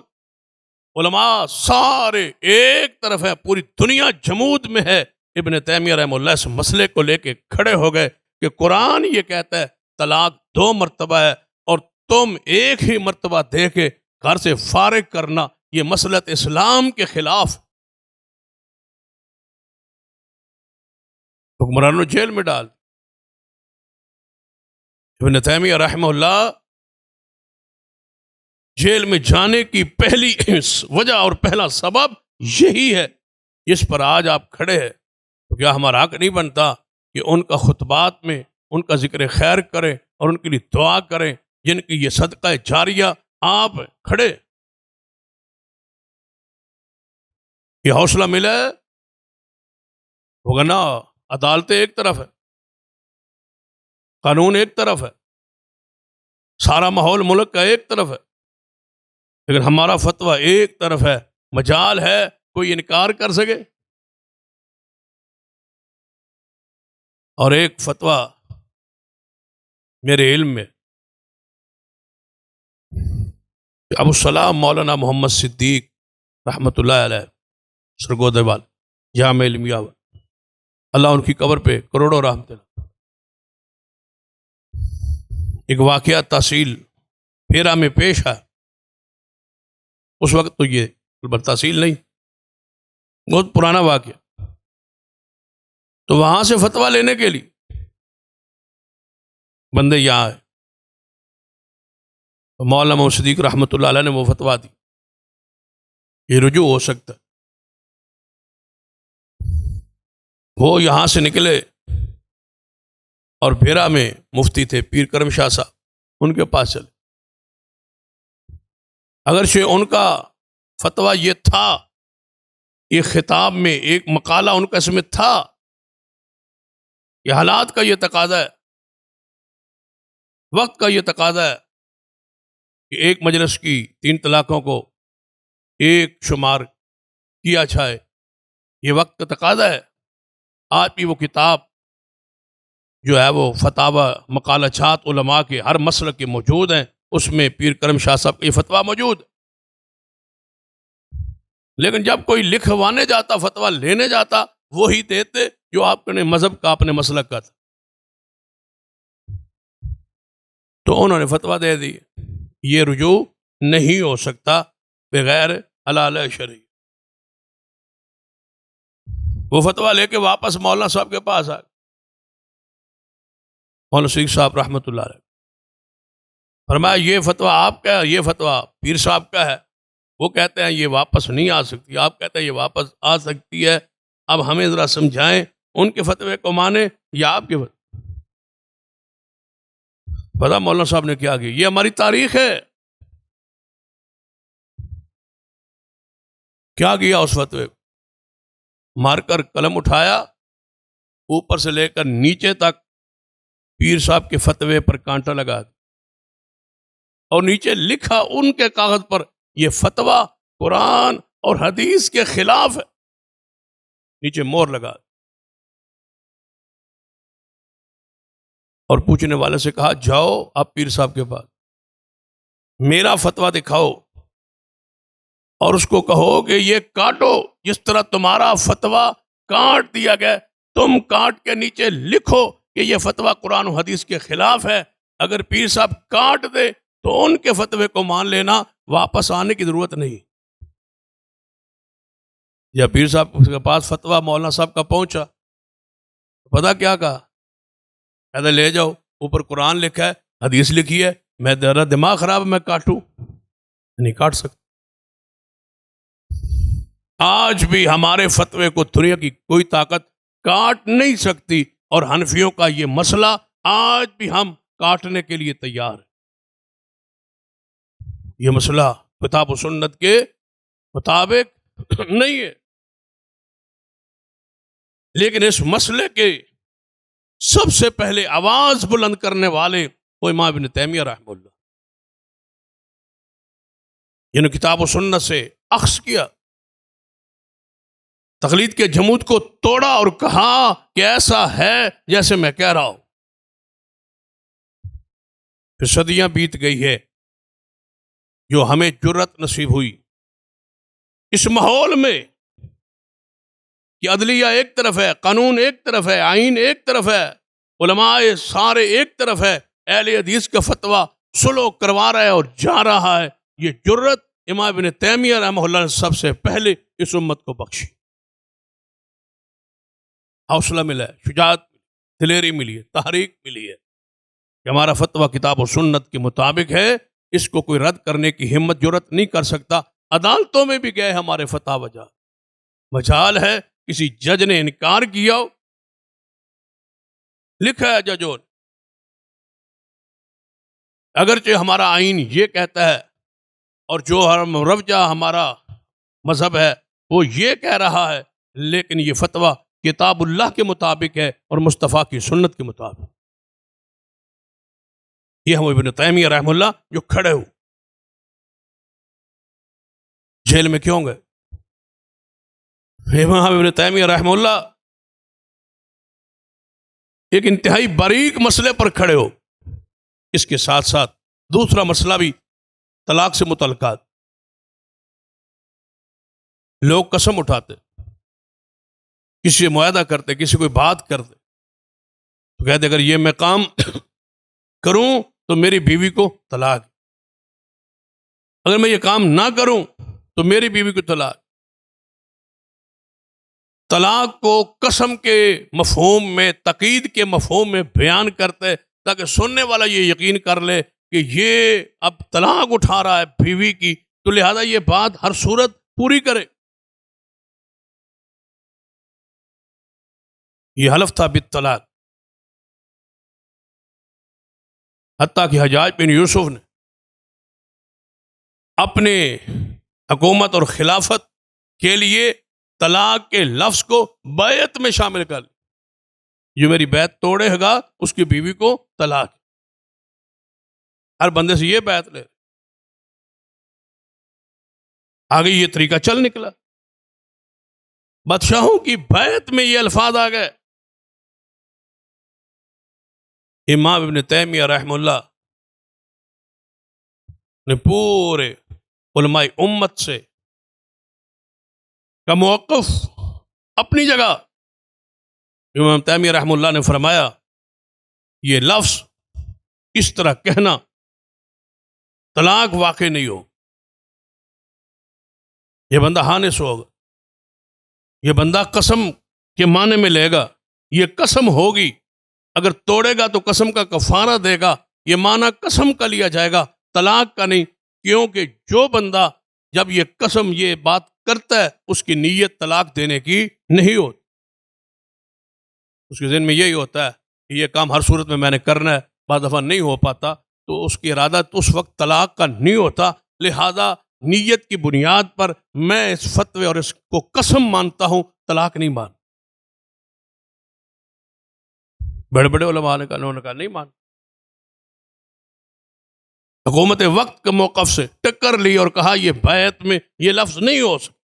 علماء سارے ایک طرف ہے، پوری دنیا جمود میں ہے. ابن تیمیہ رحمہ اللہ اس مسئلے کو لے کے کھڑے ہو گئے کہ قرآن یہ کہتا ہے طلاق 2 مرتبہ ہے، اور تم ایک ہی مرتبہ دے کے گھر سے فارغ کرنا یہ مسلط اسلام کے خلاف. حکمرانوں جیل میں ڈال. ابن تیمیہ رحمہ اللہ جیل میں جانے کی پہلی وجہ اور پہلا سبب یہی ہے. اس پر آج آپ کھڑے ہیں تو کیا ہمارا حق نہیں بنتا کہ ان کا خطبات میں ان کا ذکر خیر کریں اور ان کے لیے دعا کریں، جن کی یہ صدقہ جاریہ آپ کھڑے. یہ حوصلہ ملا ہے ہوگا نا. عدالتیں ایک طرف ہے، قانون ایک طرف ہے، سارا ماحول ملک کا ایک طرف ہے، لیکن ہمارا فتویٰ ایک طرف ہے. مجال ہے کوئی انکار کر سکے؟ اور ایک فتویٰ میرے علم میں ابو السلام مولانا محمد صدیق رحمۃ اللہ علیہ سرگودے وال جامع علمیہ، اللہ ان کی قبر پہ کروڑوں رحمت. ایک واقعہ تحصیل پھیرا میں پیش ہے. اس وقت تو یہ تحصیل نہیں، بہت پرانا واقعہ. تو وہاں سے فتویٰ لینے کے لیے بندے یہاں آئے، مولانا محمد صدیق رحمۃ اللہ علیہ نے وہ فتویٰ دی یہ رجوع ہو سکتا ہے. وہ یہاں سے نکلے اور بھیرا میں مفتی تھے پیر کرم شاہ صاحب، ان کے پاس چلے۔ اگرچہ ان کا فتویٰ یہ تھا، ایک خطاب میں ایک مقالہ ان کا اس میں تھا، یہ حالات کا یہ تقاضا ہے، وقت کا یہ تقاضا ہے کہ ایک مجلس کی 3 طلاقوں کو ایک شمار کیا جائے، یہ وقت کا تقاضا ہے۔ آج بھی وہ کتاب جو ہے وہ فتاوی مقالچات علماء کے ہر مسلک کے موجود ہیں، اس میں پیر کرم شاہ صاحب کا یہ فتویٰ موجود ہے۔ لیکن جب کوئی لکھوانے جاتا، فتویٰ لینے جاتا، وہی دیتے جو آپ نے مذہب کا، اپنے مسلک کا تھا۔ تو انہوں نے فتویٰ دے دی، یہ رجوع نہیں ہو سکتا بغیر حلال شرعی۔ وہ فتویٰ لے کے واپس مولانا صاحب کے پاس آئے، مولانا شیخ صاحب رحمۃ اللہ علیہ، فرمایا یہ فتویٰ آپ کا ہے، یہ فتویٰ پیر صاحب کا ہے، وہ کہتے ہیں یہ واپس نہیں آ سکتی، آپ کہتے ہیں یہ واپس آ سکتی ہے، اب ہمیں ذرا سمجھائیں ان کے فتوے کو مانیں یا آپ کے فتوے۔ پتہ مولانا صاحب نے کیا کیا؟ یہ ہماری تاریخ ہے، کیا کیا اس فتوے کو؟ مار کر قلم اٹھایا، اوپر سے لے کر نیچے تک پیر صاحب کے فتوے پر کانٹا لگا دیا، اور نیچے لکھا ان کے کاغذ پر یہ فتویٰ قرآن اور حدیث کے خلاف ہے، نیچے مور لگا دی۔ اور پوچھنے والے سے کہا جاؤ آپ پیر صاحب کے پاس، میرا فتویٰ دکھاؤ اور اس کو کہو کہ یہ کاٹو، جس طرح تمہارا فتویٰ کاٹ دیا گیا، تم کاٹ کے نیچے لکھو کہ یہ فتویٰ قرآن و حدیث کے خلاف ہے۔ اگر پیر صاحب کاٹ دے تو ان کے فتوے کو مان لینا، واپس آنے کی ضرورت نہیں۔ یا پیر صاحب کے پاس فتویٰ مولانا صاحب کا پہنچا، پتہ کیا کہا؟ کہتے لے جاؤ، اوپر قرآن لکھا ہے، حدیث لکھی ہے، میں میرا دماغ خراب ہے، میں کاٹوں؟ نہیں کاٹ سکتا۔ آج بھی ہمارے فتوے کو دنیا کی کوئی طاقت کاٹ نہیں سکتی، اور حنفیوں کا یہ مسئلہ آج بھی ہم کاٹنے کے لیے تیار ہیں۔ یہ مسئلہ کتاب و سنت کے مطابق نہیں ہے، لیکن اس مسئلے کے سب سے پہلے آواز بلند کرنے والے وہ امام ابن تیمیہ رحمہ اللہ، جنہوں نے کتاب و سنت سے اخذ کیا، تقلید کے جمود کو توڑا اور کہا کہ ایسا ہے جیسے میں کہہ رہا ہوں۔ پھر صدیاں بیت گئی ہے، جو ہمیں جرأت نصیب ہوئی اس ماحول میں کہ عدلیہ ایک طرف ہے، قانون ایک طرف ہے، آئین ایک طرف ہے، علماء سارے ایک طرف ہے، اہل حدیث کا فتویٰ سلو کروا رہا ہے اور جا رہا ہے۔ یہ جرأت امام ابن تیمیہ رحمہ اللہ نے سب سے پہلے اس امت کو بخشی، حوصلہ ملا ہے، شجاعت، دلیری ملی ہے، تحریک ملی ہے کہ ہمارا فتویٰ کتاب و سنت کے مطابق ہے، اس کو کوئی رد کرنے کی ہمت جرأت نہیں کر سکتا۔ عدالتوں میں بھی گئے ہمارے فتح وجہ، مجال ہے کسی جج نے انکار کیا ہو، لکھا ہے ججوں نے، اگرچہ ہمارا آئین یہ کہتا ہے اور جو مروجہ ہمارا مذہب ہے وہ یہ کہہ رہا ہے، لیکن یہ فتویٰ کتاب اللہ کے مطابق ہے اور مصطفیٰ کی سنت کے مطابق۔ یہ ہم ابن تیمیہ رحمہ اللہ جو کھڑے ہو، جیل میں کیوں گئے؟ امام ابن تیمیہ رحمہ اللہ ایک انتہائی باریک مسئلے پر کھڑے ہو، اس کے ساتھ ساتھ دوسرا مسئلہ بھی طلاق سے متعلقات۔ لوگ قسم اٹھاتے، کسی سے معاہدہ کرتے، کسی کوئی بات کرتے تو کہتے اگر یہ میں کام کروں تو میری بیوی کو طلاق، اگر میں یہ کام نہ کروں تو میری بیوی کو طلاق۔ طلاق کو قسم کے مفہوم میں، تقید کے مفہوم میں بیان کرتے تاکہ سننے والا یہ یقین کر لے کہ یہ اب طلاق اٹھا رہا ہے بیوی کی، تو لہذا یہ بات ہر صورت پوری کرے۔ یہ حلف تھا بالطلاق، حتیٰ کہ حجاج بن یوسف نے اپنے حکومت اور خلافت کے لیے طلاق کے لفظ کو بیعت میں شامل کر لیا۔ جو میری بیعت توڑے گا اس کی بیوی کو طلاق۔ ہر بندے سے یہ بیعت لے، آگے یہ طریقہ چل نکلا۔ بادشاہوں کی بیعت میں یہ الفاظ آ گئے۔ امام ابن تیمیہ رحمہ اللہ نے پورے علماء امت سے کا موقف اپنی جگہ، امام تیمیہ رحمہ اللہ نے فرمایا یہ لفظ اس طرح کہنا طلاق واقع نہیں ہو، یہ بندہ ہانس ہوگا، یہ بندہ قسم کے معنی میں لے گا، یہ قسم ہوگی، اگر توڑے گا تو قسم کا کفارہ دے گا، یہ معنی قسم کا لیا جائے گا، طلاق کا نہیں، کیونکہ جو بندہ جب یہ قسم یہ بات کرتا ہے اس کی نیت طلاق دینے کی نہیں ہوتی، اس کے ذہن میں یہی ہوتا ہے کہ یہ کام ہر صورت میں نے کرنا ہے، بعض دفعہ نہیں ہو پاتا تو اس کی ارادہ تو اس وقت طلاق کا نہیں ہوتا، لہذا نیت کی بنیاد پر میں اس فتوے اور اس کو قسم مانتا ہوں، طلاق نہیں مان۔ بڑے بڑے علماء نے کہا، انہوں نے کہا نہیں مان۔ حکومت وقت کے موقف سے ٹکر لی اور کہا یہ بیعت میں یہ لفظ نہیں ہو سکتا۔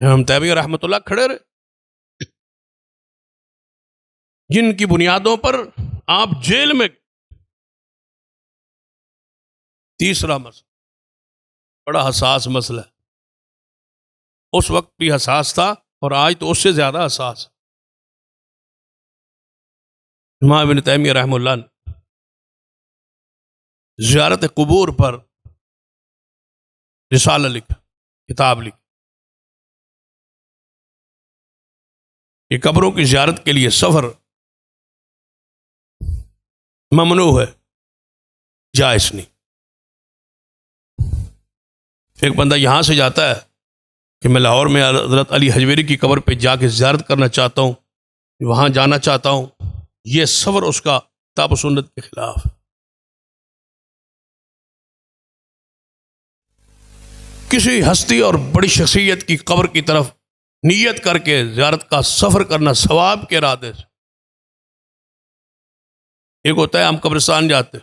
امام تیمیہ رحمۃ اللہ کھڑے رہے، جن کی بنیادوں پر آپ جیل میں۔ تیسرا مسئلہ بڑا حساس مسئلہ ہے، اس وقت بھی حساس تھا اور آج تو اس سے زیادہ حساس۔ امام ابن تیمیہ رحمہ اللہ نے زیارت قبور پر رسالہ لکھا، کتاب لکھی کہ قبروں کی زیارت کے لیے سفر ممنوع ہے، جائز نہیں۔ ایک بندہ یہاں سے جاتا ہے کہ میں لاہور میں حضرت علی حجویری کی قبر پہ جا کے زیارت کرنا چاہتا ہوں، وہاں جانا چاہتا ہوں، یہ سفر اس کا کتاب و سنت کے خلاف ہے۔ کسی ہستی اور بڑی شخصیت کی قبر کی طرف نیت کر کے زیارت کا سفر کرنا ثواب کے ارادے سے۔ ایک ہوتا ہے ہم قبرستان جاتے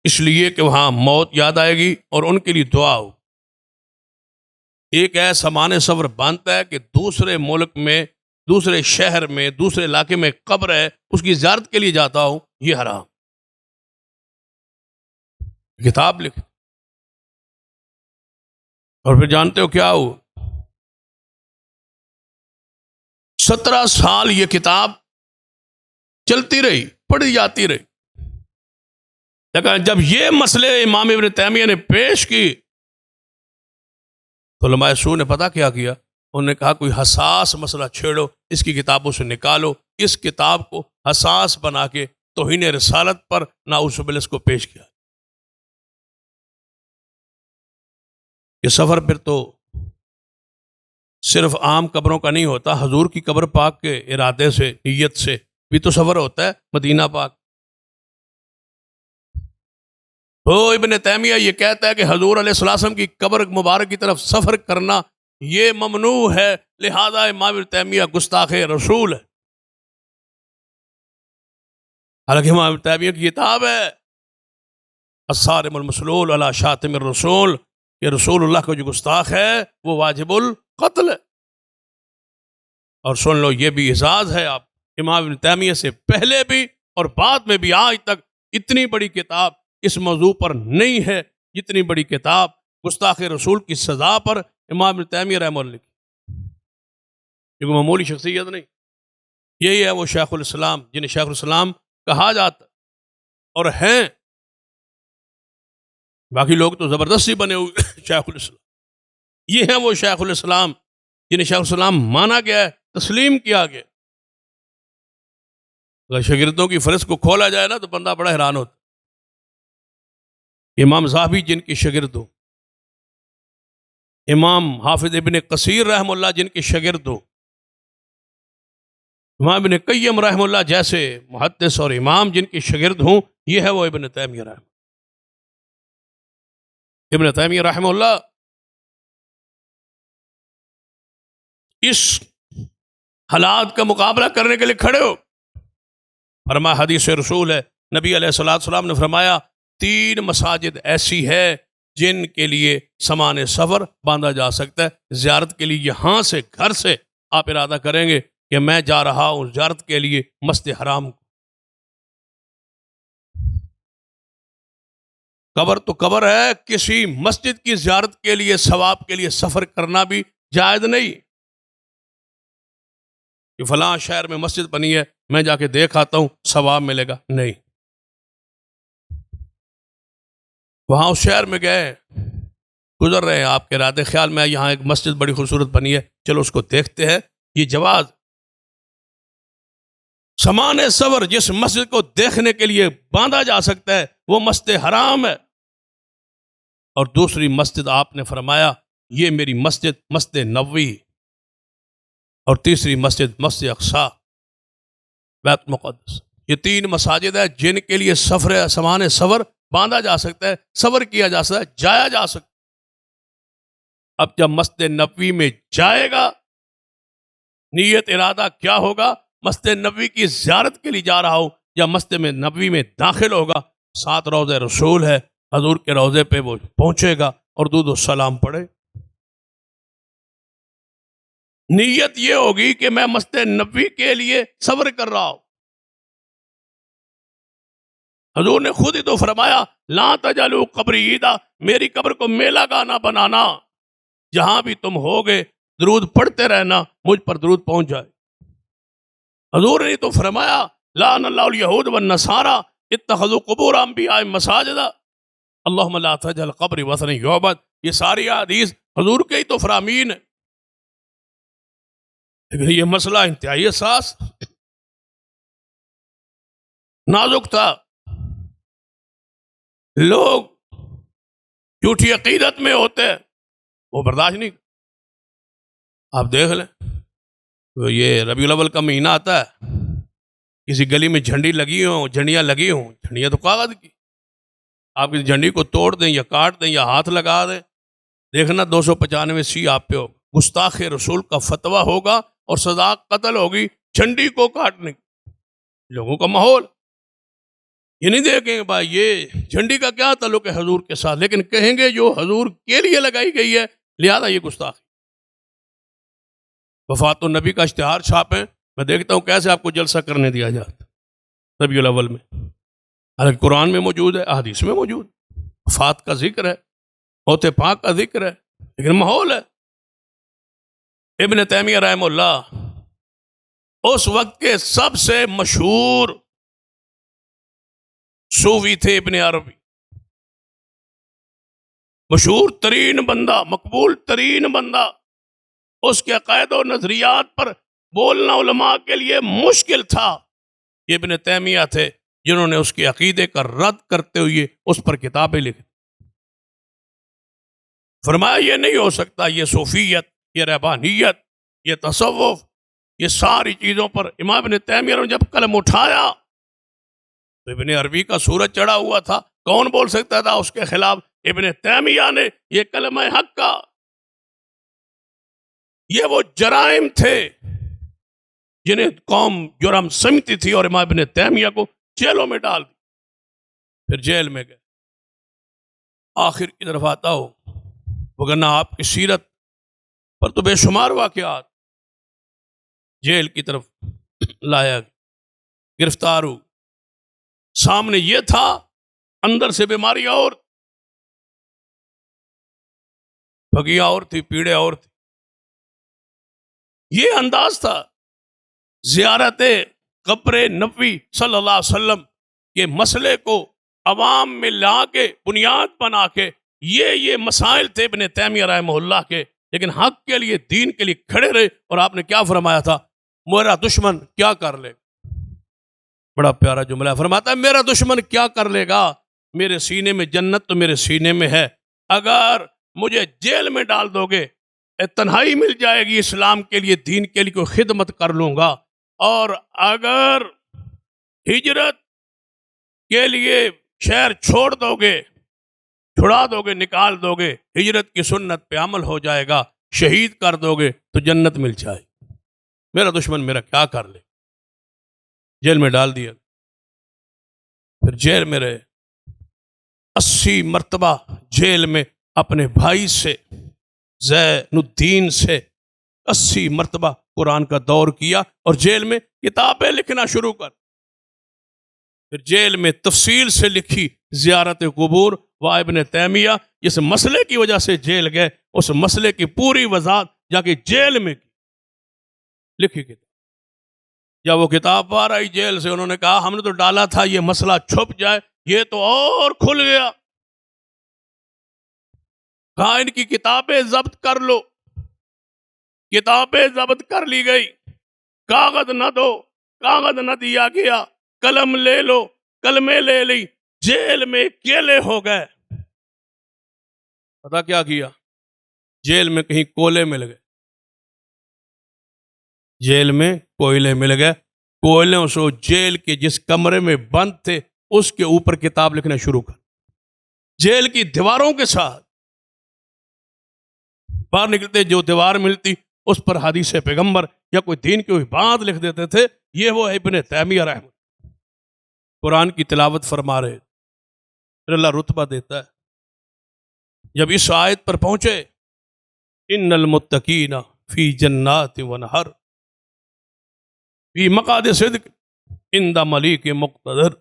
اس لیے کہ وہاں موت یاد آئے گی اور ان کے لیے دعا ہو۔ ایک ایسا معنی سفر باندھتا ہے کہ دوسرے ملک میں، دوسرے شہر میں، دوسرے علاقے میں قبر ہے، اس کی زیارت کے لیے جاتا ہوں، یہ حرام۔ کتاب لکھ اور پھر جانتے ہو کیا ہو، 17 سال یہ کتاب چلتی رہی، پڑھی جاتی رہی، لیکن جب یہ مسئلے امام ابن تیمیہ نے پیش کی تو علماء سو نے پتہ کیا کیا، انہوں نے کہا کوئی حساس مسئلہ چھیڑو، اس کی کتابوں سے نکالو، اس کتاب کو حساس بنا کے توہین رسالت پر نعوذ باللہ اس کو پیش کیا۔ یہ سفر پھر تو صرف عام قبروں کا نہیں ہوتا، حضور کی قبر پاک کے ارادے سے، نیت سے بھی تو سفر ہوتا ہے، مدینہ پاک۔ تو ابن تیمیہ یہ کہتا ہے کہ حضور علیہ السلام کی قبر مبارک کی طرف سفر کرنا یہ ممنوع ہے، لہذا امام ابن تیمیہ گستاخ رسول ہے۔ حالانکہ امام ابن تیمیہ کی کتاب ہے الصارم المسلول علی شاتم الرسول، کہ رسول اللہ کا جو گستاخ ہے وہ واجب القتل ہے۔ اور سن لو یہ بھی اعزاز ہے، آپ امام ابن تیمیہ سے پہلے بھی اور بعد میں بھی آج تک اتنی بڑی کتاب اس موضوع پر نہیں ہے جتنی بڑی کتاب گستاخ رسول کی سزا پر امام ابن تیمیہ رحمہ اللہ کی۔ یہ کوئی معمولی شخصیت نہیں، یہی ہے وہ شیخ الاسلام جنہیں شیخ الاسلام کہا جاتا اور ہیں، باقی لوگ تو زبردستی بنے ہوئے شیخ الاسلام، یہ ہیں وہ شیخ الاسلام جنہیں شیخ الاسلام مانا گیا ہے، تسلیم کیا گیا۔ اگر شاگردوں کی فہرست کو کھولا جائے نا تو بندہ بڑا حیران ہوتا۔ امام ذہبی جن کے شاگرد ہو، امام حافظ ابن کثیر رحمہ اللہ جن کے شاگرد ہو، امام ابن قیم رحمہ اللہ جیسے محدث اور امام جن کی شاگرد ہوں، یہ ہے وہ ابن تیمیہ رحمہ ابن تیمیہ رحمہ اللہ اس حالات کا مقابلہ کرنے کے لیے کھڑے ہو. فرمایا حدیث رسول ہے، نبی علیہ الصلوۃ والسلام نے فرمایا 3 مساجد ایسی ہے جن کے لیے سامان سفر باندھا جا سکتا ہے. زیارت کے لیے یہاں سے گھر سے آپ ارادہ کریں گے کہ میں جا رہا ہوں زیارت کے لیے مسجد حرام کو. قبر تو قبر ہے، کسی مسجد کی زیارت کے لیے ثواب کے لیے سفر کرنا بھی جائز نہیں کہ فلاں شہر میں مسجد بنی ہے میں جا کے دیکھ آتا ہوں ثواب ملے گا، نہیں. وہاں اس شہر میں گئے، گزر رہے ہیں، آپ کے ارادے خیال میں یہاں ایک مسجد بڑی خوبصورت بنی ہے، چلو اس کو دیکھتے ہیں. یہ جواز سامان سفر جس مسجد کو دیکھنے کے لیے باندھا جا سکتا ہے وہ مسجد حرام ہے. اور دوسری مسجد آپ نے فرمایا یہ میری مسجد مسجد نبوی، اور تیسری مسجد مسجد اقصی بیت مقدس. یہ 3 مساجد ہیں جن کے لیے سامان سفر باندھا جا سکتا ہے، سفر کیا جا سکتا ہے، جایا جا سکتا ہے. اب جب مسجد نبوی میں جائے گا، نیت ارادہ کیا ہوگا؟ مسجد نبوی کی زیارت کے لیے جا رہا ہوں، یا مسجد میں نبوی میں داخل ہوگا، 7 روضہ رسول ہے، حضور کے روضے پہ وہ پہنچے گا اور درود و سلام پڑھے. نیت یہ ہوگی کہ میں مسجد نبوی کے لیے سفر کر رہا ہوں. حضور نے خود ہی تو فرمایا لا تجعلوا قبری عیدا، میری قبر کو میلہ کا نہ بنانا، جہاں بھی تم ہوگے درود پڑھتے رہنا، مجھ پر درود پہنچ جائے. حضور نے تو فرمایا لعن اللہ الیہود والنصارى اتخذوا قبور انبیاء مساجدا، اللہم لا تجعل قبری وثنا یعبد. یہ ساری حدیث حضور کے ہی تو فرامین ہے. لیکن یہ مسئلہ انتہائی حساس نازک تھا. لوگ جھوٹی عقیدت میں ہوتے ہیں، وہ برداشت نہیں. آپ دیکھ لیں یہ ربیع الاول کا مہینہ آتا ہے، کسی گلی میں جھنڈی لگی ہوں، جھنڈیاں لگی ہوں، جھنڈیاں تو کاغذ کی، آپ کسی جھنڈی کو توڑ دیں یا کاٹ دیں یا ہاتھ لگا دیں، دیکھنا 295 آپ پہ ہوگا. گستاخ رسول کا فتویٰ ہوگا اور سزا قتل ہوگی جھنڈی کو کاٹنے کی. لوگوں کا ماحول یہ نہیں دیکھیں گے بھائی یہ جھنڈی کا کیا تعلق ہے حضور کے ساتھ، لیکن کہیں گے جو حضور کے لیے لگائی گئی ہے لہذا یہ گستاخ. وفات النبی کا اشتہار چھاپیں، میں دیکھتا ہوں کیسے آپ کو جلسہ کرنے دیا جاتا ربیع الاول میں. حالانکہ قرآن میں موجود ہے، احادیث میں موجود، وفات کا ذکر ہے، موت پاک کا ذکر ہے، لیکن ماحول ہے. ابن تیمیہ رحمہ اللہ اس وقت کے سب سے مشہور صوفی تھے. ابن عربی مشہور ترین بندہ، مقبول ترین بندہ. اس کے عقائد و نظریات پر بولنا علماء کے لیے مشکل تھا. یہ ابن تیمیہ تھے جنہوں نے اس کے عقیدے کا رد کرتے ہوئے اس پر کتابیں لکھی. فرمایا یہ نہیں ہو سکتا، یہ صوفیت، یہ رہبانیت، یہ تصوف، یہ ساری چیزوں پر امام ابن تیمیہ نے جب قلم اٹھایا تو ابن عربی کا سورج چڑھا ہوا تھا، کون بول سکتا تھا اس کے خلاف؟ ابن تیمیہ نے یہ کلمہ حق کا. یہ وہ جرائم تھے جنہیں قوم جرم سمجھتی تھی اور امام ابن تیمیہ کو جیلوں میں ڈال دی. پھر جیل میں گئے. آخر کی طرف آتا ہو وگرنہ آپ کی سیرت پر تو بے شمار واقعات. جیل کی طرف لایا گیا، گرفتار ہو، سامنے یہ تھا، اندر سے بیماری اور بھگیاں اور تھی، پیڑے اور تھی. یہ انداز تھا. زیارت قبر نبوی صلی اللہ علیہ وسلم کے مسئلے کو عوام میں لا کے بنیاد بنا کے یہ مسائل تھے ابن تیمیہ رحمہ اللہ کے. لیکن حق کے لیے، دین کے لیے کھڑے رہے. اور آپ نے کیا فرمایا تھا؟ میرا دشمن کیا کر لے گا. بڑا پیارا جملہ فرماتا ہے میرا دشمن کیا کر لے گا، میرے سینے میں جنت تو میرے سینے میں ہے. اگر مجھے جیل میں ڈال دو گے، تنہائی مل جائے گی، اسلام کے لیے، دین کے لیے کوئی خدمت کر لوں گا. اور اگر ہجرت کے لیے شہر چھوڑ دو گے، چھڑا دو گے، نکال دو گے، ہجرت کی سنت پہ عمل ہو جائے گا، شہید کر دو گے تو جنت مل جائے گی۔ میرا دشمن میرا کیا کر لے، جیل میں ڈال دیا، پھر جیل میں رہے 80 مرتبہ، جیل میں اپنے بھائی سے، زین الدین سے 80 مرتبہ قرآن کا دور کیا، اور جیل میں کتابیں لکھنا شروع کر، پھر جیل میں تفصیل سے لکھی زیارت قبور و ابن تیمیہ، جس مسئلے کی وجہ سے جیل گئے، اس مسئلے کی پوری وضاحت جا کے جیل میں کی، لکھی کتاب۔ جب وہ کتاب باہر آئی جیل سے، انہوں نے کہا ہم نے تو ڈالا تھا یہ مسئلہ چھپ جائے، یہ تو اور کھل گیا، کہا ان کی کتابیں ضبط کر لو، کتابیں ضبط کر لی گئی، کاغذ نہ دو، کاغذ نہ دیا گیا، قلم لے لو، قلمیں لے لی، جیل میں کیلے ہو گئے۔ پتا کیا کیا؟ جیل میں کہیں کولے مل گئے، جیل میں کوئلے مل گئے، کوئلوں سے جیل کے جس کمرے میں بند تھے اس کے اوپر کتاب لکھنا شروع کر، جیل کی دیواروں کے ساتھ، باہر نکلتے جو دیوار ملتی اس پر حدیث پیغمبر یا کوئی دین کی کوئی بات لکھ دیتے تھے۔ یہ وہ ابن تیمیہ رحمہ قرآن کی تلاوت فرما رہے، پھر اللہ رتبہ دیتا ہے۔ جب اس آیت پر پہنچے ان المتقین فی جنات و نہر فی مقعد صدق عند ملیک مقتدر،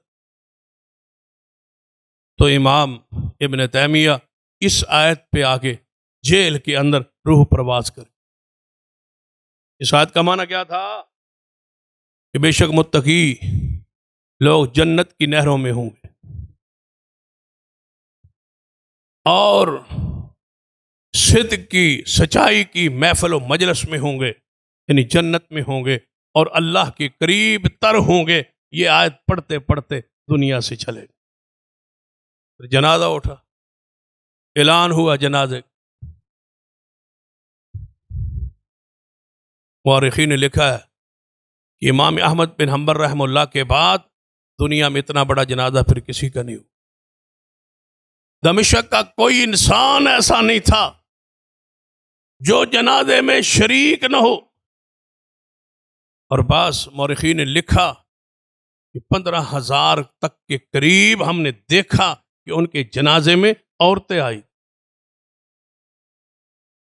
تو امام ابن تیمیہ اس آیت پہ آگے جیل کے اندر روح پرواز کرے۔ اس آیت کا معنی کیا تھا؟ کہ بے شک متقی لوگ جنت کی نہروں میں ہوں گے، اور صدق کی، سچائی کی محفل و مجلس میں ہوں گے، یعنی جنت میں ہوں گے، اور اللہ کے قریب تر ہوں گے۔ یہ آیت پڑھتے پڑھتے دنیا سے چلے گئے۔ پھر جنازہ اٹھا، اعلان ہوا جنازے۔ مورخین نے لکھا ہے کہ امام احمد بن حنبل رحمہ اللہ کے بعد دنیا میں اتنا بڑا جنازہ پھر کسی کا نہیں ہوا۔ دمشق کا کوئی انسان ایسا نہیں تھا جو جنازے میں شریک نہ ہو، اور بعض مورخین نے لکھا کہ 15,000 تک کے قریب ہم نے دیکھا کہ ان کے جنازے میں عورتیں آئی۔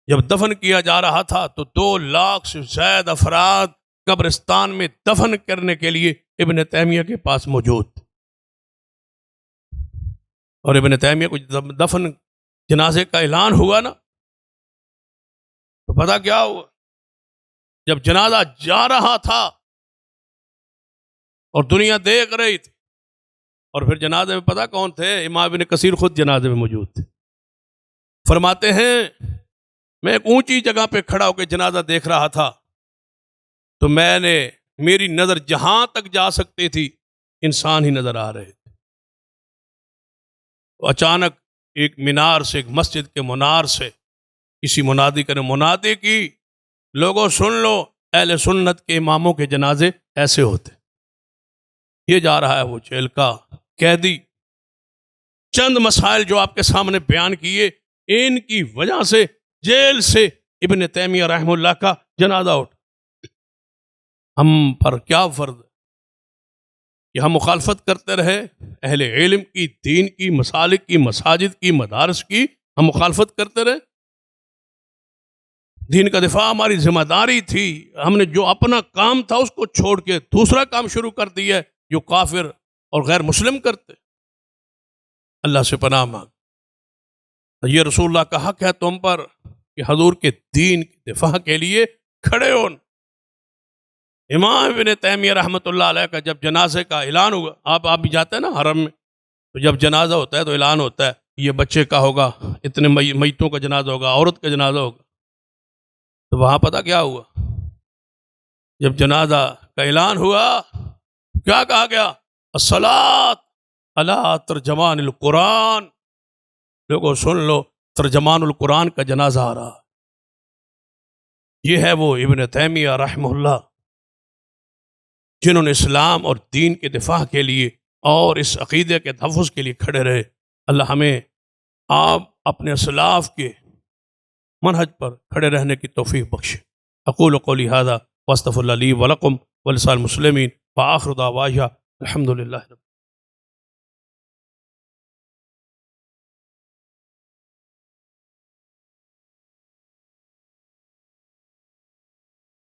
جب دفن کیا جا رہا تھا تو 2 لاکھ سے زائد افراد قبرستان میں دفن کرنے کے لیے ابن تیمیہ کے پاس موجود تھے، اور ابن تیمیہ کو دفن جنازے کا اعلان ہوا نا، تو پتہ کیا ہوا؟ جب جنازہ جا رہا تھا اور دنیا دیکھ رہی تھی، اور پھر جنازے میں پتہ کون تھے؟ امام ابن کثیر خود جنازے میں موجود تھے۔ فرماتے ہیں میں ایک اونچی جگہ پہ کھڑا ہو کے جنازہ دیکھ رہا تھا، تو میری نظر جہاں تک جا سکتی تھی انسان ہی نظر آ رہے تھے۔ اچانک ایک مینار سے، ایک مسجد کے منار سے کسی منادی کرے منادی کی، لوگوں سن لو، اہل سنت کے اماموں کے جنازے ایسے ہوتے۔ یہ جا رہا ہے وہ جیل کا قیدی، چند مسائل جو آپ کے سامنے بیان کیے، ان کی وجہ سے جیل سے ابن تیمیہ رحمہ اللہ کا جنازہ اٹھا۔ ہم پر کیا فرض ہے کہ ہم مخالفت کرتے رہے اہل علم کی، دین کی، مسالک کی، مساجد کی، مدارس کی، ہم مخالفت کرتے رہے؟ دین کا دفاع ہماری ذمہ داری تھی، ہم نے جو اپنا کام تھا اس کو چھوڑ کے دوسرا کام شروع کر دیا ہے جو کافر اور غیر مسلم کرتے۔ اللہ سے پناہ مانگ، یہ رسول اللہ کا حق ہے تم پر کہ حضور کے دین کی دفاع کے لیے کھڑے ہو۔ امام ابن تیمیہ رحمۃ اللہ علیہ کا جب جنازے کا اعلان ہوا، آپ بھی جاتے ہیں نا حرم میں، تو جب جنازہ ہوتا ہے تو اعلان ہوتا ہے یہ بچے کا ہوگا، اتنے میتوں کا جنازہ ہوگا، عورت کا جنازہ ہوگا۔ تو وہاں پتہ کیا ہوا؟ جب جنازہ کا اعلان ہوا کیا کہا گیا؟ الصلاۃ علی ترجمان القرآن، لوگوں سن لو، ترجمان القرآن کا جنازہ آ رہا۔ یہ ہے وہ ابن تیمیہ رحمہ اللہ جنہوں نے اسلام اور دین کے دفاع کے لیے اور اس عقیدے کے تحفظ کے لیے کھڑے رہے، اللہ ہمیں آپ اپنے اسلاف کے منہج پر کھڑے رہنے کی توفیق بخشے۔ اقول قولی ھذا واستغفر اللہ لی ولکم ولسائر المسلمین وآخر دعوانا الحمد للہ۔